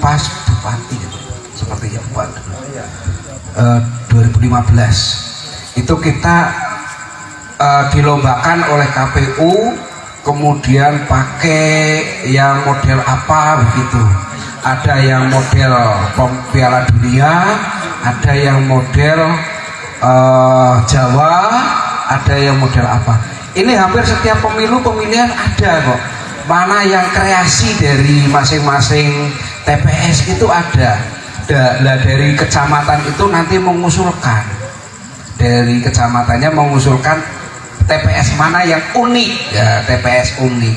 pas bupati gitu, sepertinya bupati. 2015 itu kita dilombakan oleh KPU, kemudian pakai yang model apa begitu. Ada yang model Piala Dunia, ada yang model Jawa, ada yang model apa. Ini hampir setiap pemilihan ada kok. Mana yang kreasi dari masing-masing TPS itu ada. Nah, dari kecamatan itu nanti mengusulkan, dari kecamatannya mengusulkan TPS mana yang unik, ya TPS unik.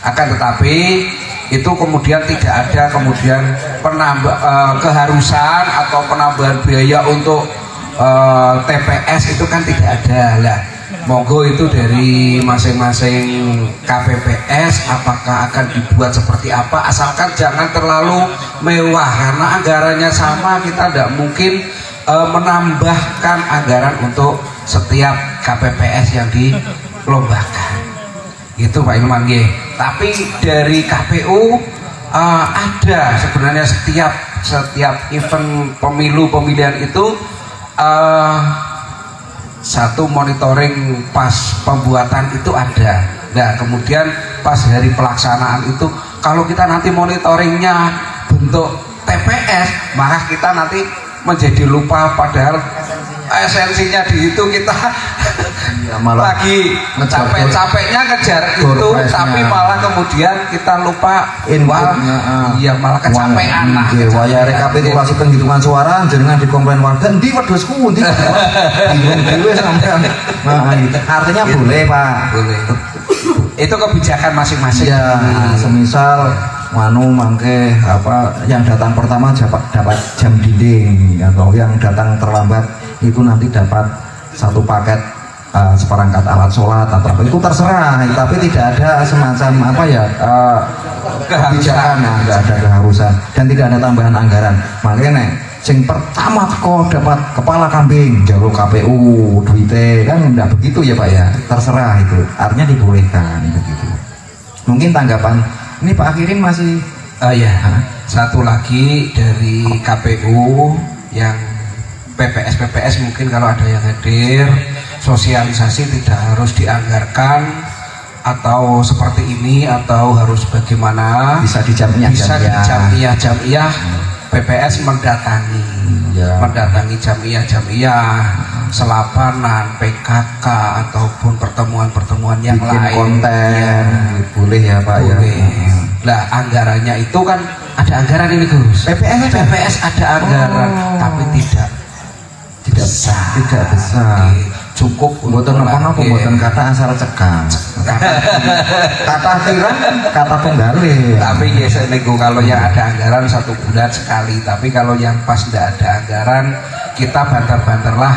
Akan tetapi itu kemudian tidak ada kemudian keharusan atau penambahan biaya untuk TPS itu kan tidak ada lah. Monggo itu dari masing-masing KPPS apakah akan dibuat seperti apa, asalkan jangan terlalu mewah karena anggarannya sama, kita tidak mungkin menambahkan anggaran untuk setiap KPPS yang dilombakan. Itu Pak Ilman G. Tapi dari KPU ada sebenarnya setiap event pemilihan itu satu monitoring pas pembuatan itu ada. Nah kemudian pas hari pelaksanaan itu kalau kita nanti monitoringnya bentuk TPS, maka kita nanti menjadi lupa padahal esensinya di itu kita ya, lagi capek-capeknya ngejar itu, tapi malah kemudian kita lupa iya malah kecapean. Waya rekapitulasi penghitungan suara jenengan dikomplain warga endi wedhusku endi bingung dhewe sampean. Nah, artinya boleh Pak, boleh. Itu kebijakan masing-masing. Ya, semisal mangke yang datang pertama dapat jam dinding atau yang datang terlambat itu nanti dapat satu paket seperangkat alat sholat atau apa itu terserah, tapi tidak ada semacam apa ya kebijakan, nggak ada keharusan dan tidak ada tambahan anggaran. Makanya sing pertama kok dapat kepala kambing jalur KPU duitnya kan enggak begitu ya Pak ya, terserah itu artinya dibolehkan begitu. Mungkin tanggapan ini Pak Akhirin masih ya satu lagi dari KPU yang PPS mungkin kalau ada yang hadir, sosialisasi tidak harus dianggarkan atau seperti ini atau harus bagaimana, bisa di jamiah PPS mendatangi jamiah selapanan PKK ataupun pertemuan yang bikin lain konten boleh ya Pak boleh. Ya. Lah anggarannya itu kan ada anggaran ini Gus. PPS ada anggaran tapi tidak besar. Cukup mboten napa-napa, mboten kata asal cekang. Kata kirang kata penggale. Tapi ya nego kalau yang ada anggaran 1 bulan sekali, tapi kalau yang pas tidak ada anggaran kita banter-banterlah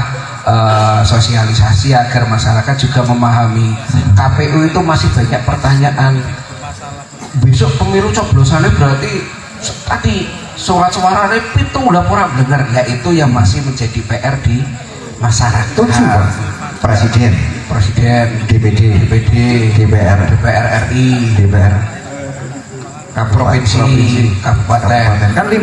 sosialisasi agar masyarakat juga memahami. KPU itu masih banyak pertanyaan. Besok pemilu coblosannya berarti tadi surat suaranya itu udah kurang dengar, ya itu yang masih menjadi PR di masyarakat. Presiden, DPD, DPR RI, DPR provinsi, kabupaten kan 5.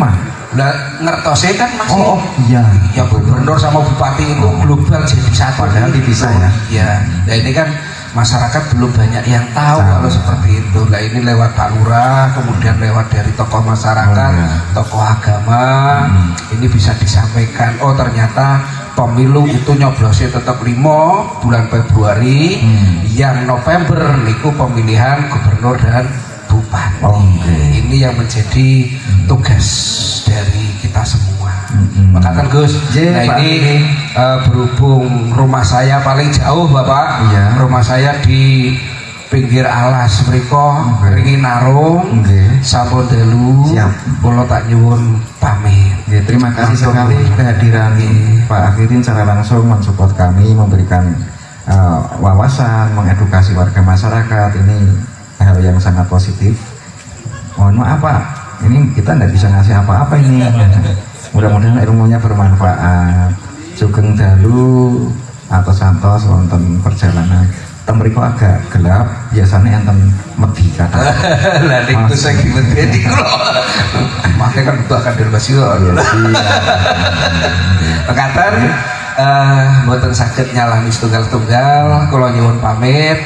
Lah ngertosnya kan masih iya ya gubernur sama bupati itu global jadi satu, padahal dipisah ya. Nah ini kan masyarakat belum banyak yang tahu kalau seperti itu. Nah ini lewat Pak Lurah, kemudian lewat dari tokoh masyarakat, tokoh agama, ini bisa disampaikan. Oh ternyata pemilu itu nyoblosnya tetap 5 bulan Februari, yang November niku pemilihan gubernur dan bupati. Ini yang menjadi tugas dari kita semua. Makanya Gus, nah ini berhubung rumah saya paling jauh Bapak, rumah saya di pinggir alas mriko ringi narung, sampun dalu, kula tak nyuwun pamit. Terima kasih sekali kehadiran Pak Akhirin secara langsung mensupport kami, memberikan wawasan, mengedukasi warga masyarakat. Ini hal yang sangat positif. Mohon maaf Pak, ini kita tidak bisa ngasih apa-apa ini. Mudah-mudahan ilmunya bermanfaat. Sugeng dalu atau santos wonten perjalanan. Temriko agak gelap, biasanya enten medi kata. Lah niku sing dimedeni kula. Makanya kan butuh kader basira. Pekaten mboten saged nyalani setunggal-tunggal, kula nyuwun pamit.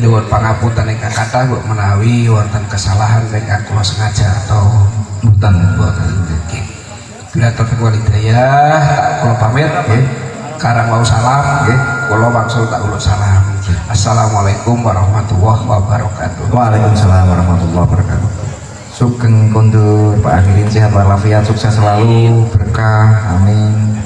Nyuwun pangapunten ingkang kathah mbok menawi wonten kesalahan ingkang kula sengaja atau mboten. Bila taufiq wal hidayah, kula pamit nggih. Karang wau salam nggih, kula wangsul tak uluk salam. Assalamualaikum warahmatullahi wabarakatuh. Waalaikumsalam warahmatullahi wabarakatuh. Sugeng kondur Pak Akhirin, sehat walafiat, sukses selalu, berkah, amin.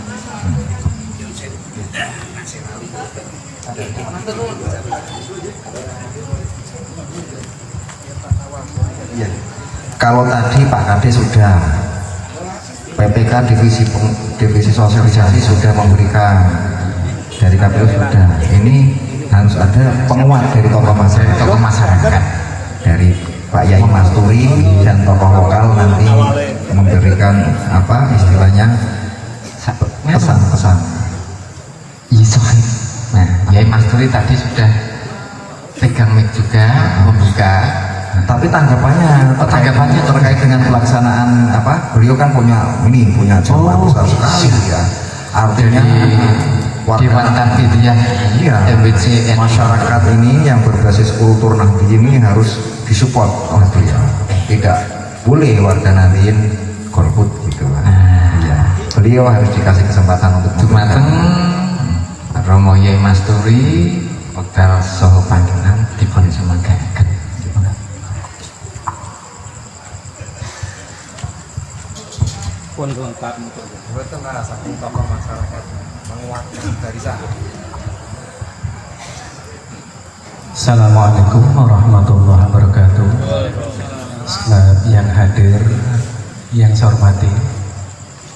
Kalau tadi Pak Kade sudah, PPK divisi sosialisasi sudah memberikan, dari KPU sudah. Ini harus ada penguat dari tokoh masyarakat, dari Pak Yai Masturi dan tokoh lokal nanti memberikan apa istilahnya pesan-pesan. Nah, Yai Masturi tadi sudah pegang mic juga membuka. Tapi tanggapannya terkait dengan pelaksanaan apa? Beliau kan punya jamaah besar sekali ya. Artinya Dewan Tarbiyah MBC masyarakat ini yang berbasis kultur Nahdliyin ini harus disupport oleh beliau. Tidak boleh warga Nahdliyin golput gitu lah. Ya. Beliau harus dikasih kesempatan untuk Dumateng Romo Yai Masturi wekdal saha panggilan dipun semanggaken. Pun lengkap untuk betul saking tokoh masyarakat menguatkan barisan. Assalamualaikum warahmatullahi wabarakatuh. Yang hadir, yang saya hormati,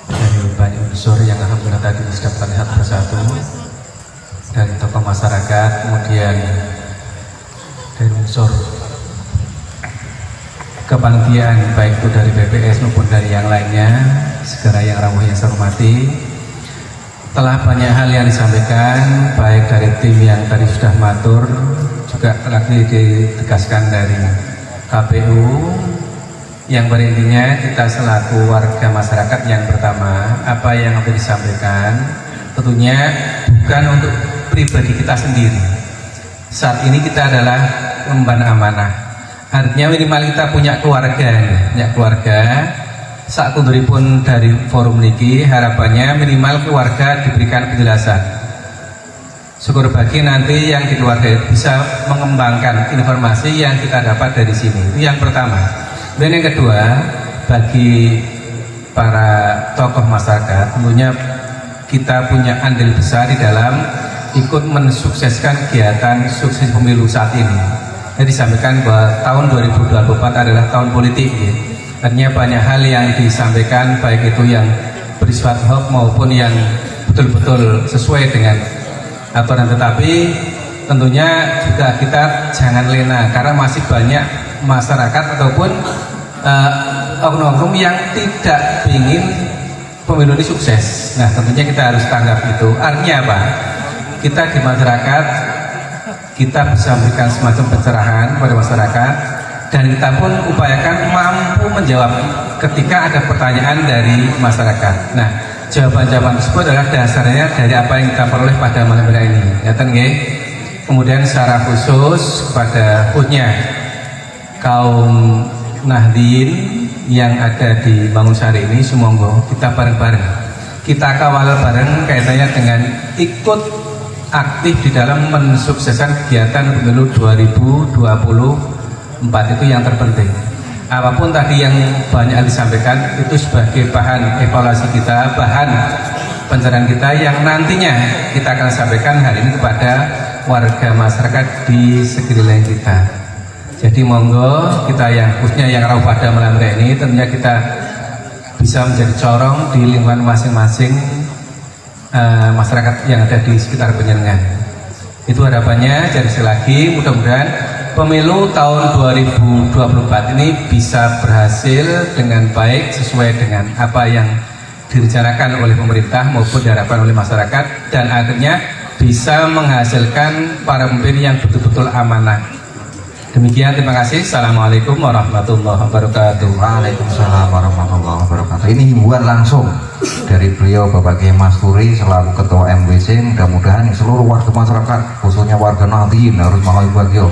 dari banyak unsur yang alhamdulillah tadi sudah terlihat bersatu. dari tokoh masyarakat, kemudian dari unsur kepanitiaan baik itu dari BPS maupun dari yang lainnya, segera yang rawuh yang saya hormati. Telah banyak hal yang disampaikan baik dari tim yang tadi sudah matur, juga lagi ditegaskan dari KPU, yang berintinya kita selaku warga masyarakat yang pertama, apa yang nanti disampaikan tentunya bukan untuk pribadi kita sendiri. Saat ini kita adalah emban amanah, artinya minimal kita punya keluarga. Saat pun dari forum niki harapannya minimal keluarga diberikan penjelasan. Syukur bagi nanti yang di keluarga bisa mengembangkan informasi yang kita dapat dari sini. Itu yang pertama. Dan yang kedua, bagi para tokoh masyarakat tentunya kita punya andil besar di dalam ikut mensukseskan kegiatan sukses pemilu saat ini. Jadi disampaikan bahwa tahun 2024 adalah tahun politik. Artinya banyak hal yang disampaikan baik itu yang bersifat hoax maupun yang betul-betul sesuai dengan aturan, tetapi tentunya juga kita jangan lena karena masih banyak masyarakat ataupun oknum-oknum yang tidak ingin pemilu ini sukses. Nah tentunya kita harus tanggap itu. Artinya apa? Kita di masyarakat kita bisa memberikan semacam pencerahan kepada masyarakat, dan kita pun upayakan mampu menjawab ketika ada pertanyaan dari masyarakat. Nah, jawaban-jawaban tersebut adalah dasarnya dari apa yang kita peroleh pada malam hari ini. Ya, kemudian secara khusus kepada khususnya kaum Nahdien yang ada di Bangunsari ini, semoga kita bareng-bareng, kita kawal bareng kaitannya dengan ikut aktif di dalam mensukseskan kegiatan pemilu 2024 itu yang terpenting. Apapun tadi yang banyak disampaikan itu sebagai bahan evaluasi kita, bahan pencerahan kita yang nantinya kita akan sampaikan hari ini kepada warga masyarakat di sekeliling kita. Jadi monggo kita yang khususnya yang rawuh pada malam hari ini tentunya kita bisa menjadi corong di lingkungan masing-masing masyarakat yang ada di sekitar Panjenengan. Itu harapannya. Jadi sekali lagi mudah-mudahan pemilu tahun 2024 ini bisa berhasil dengan baik sesuai dengan apa yang direncanakan oleh pemerintah maupun diharapkan oleh masyarakat, dan akhirnya bisa menghasilkan para pemimpin yang betul-betul amanah. Demikian, terima kasih. Assalamualaikum warahmatullahi wabarakatuh. Waalaikumsalam warahmatullahi wabarakatuh. Ini himbauan langsung dari beliau Bapak Kiai Masturi selaku Ketua MWC. Mudah-mudahan seluruh warga masyarakat khususnya warga Nahdien harus mau bagio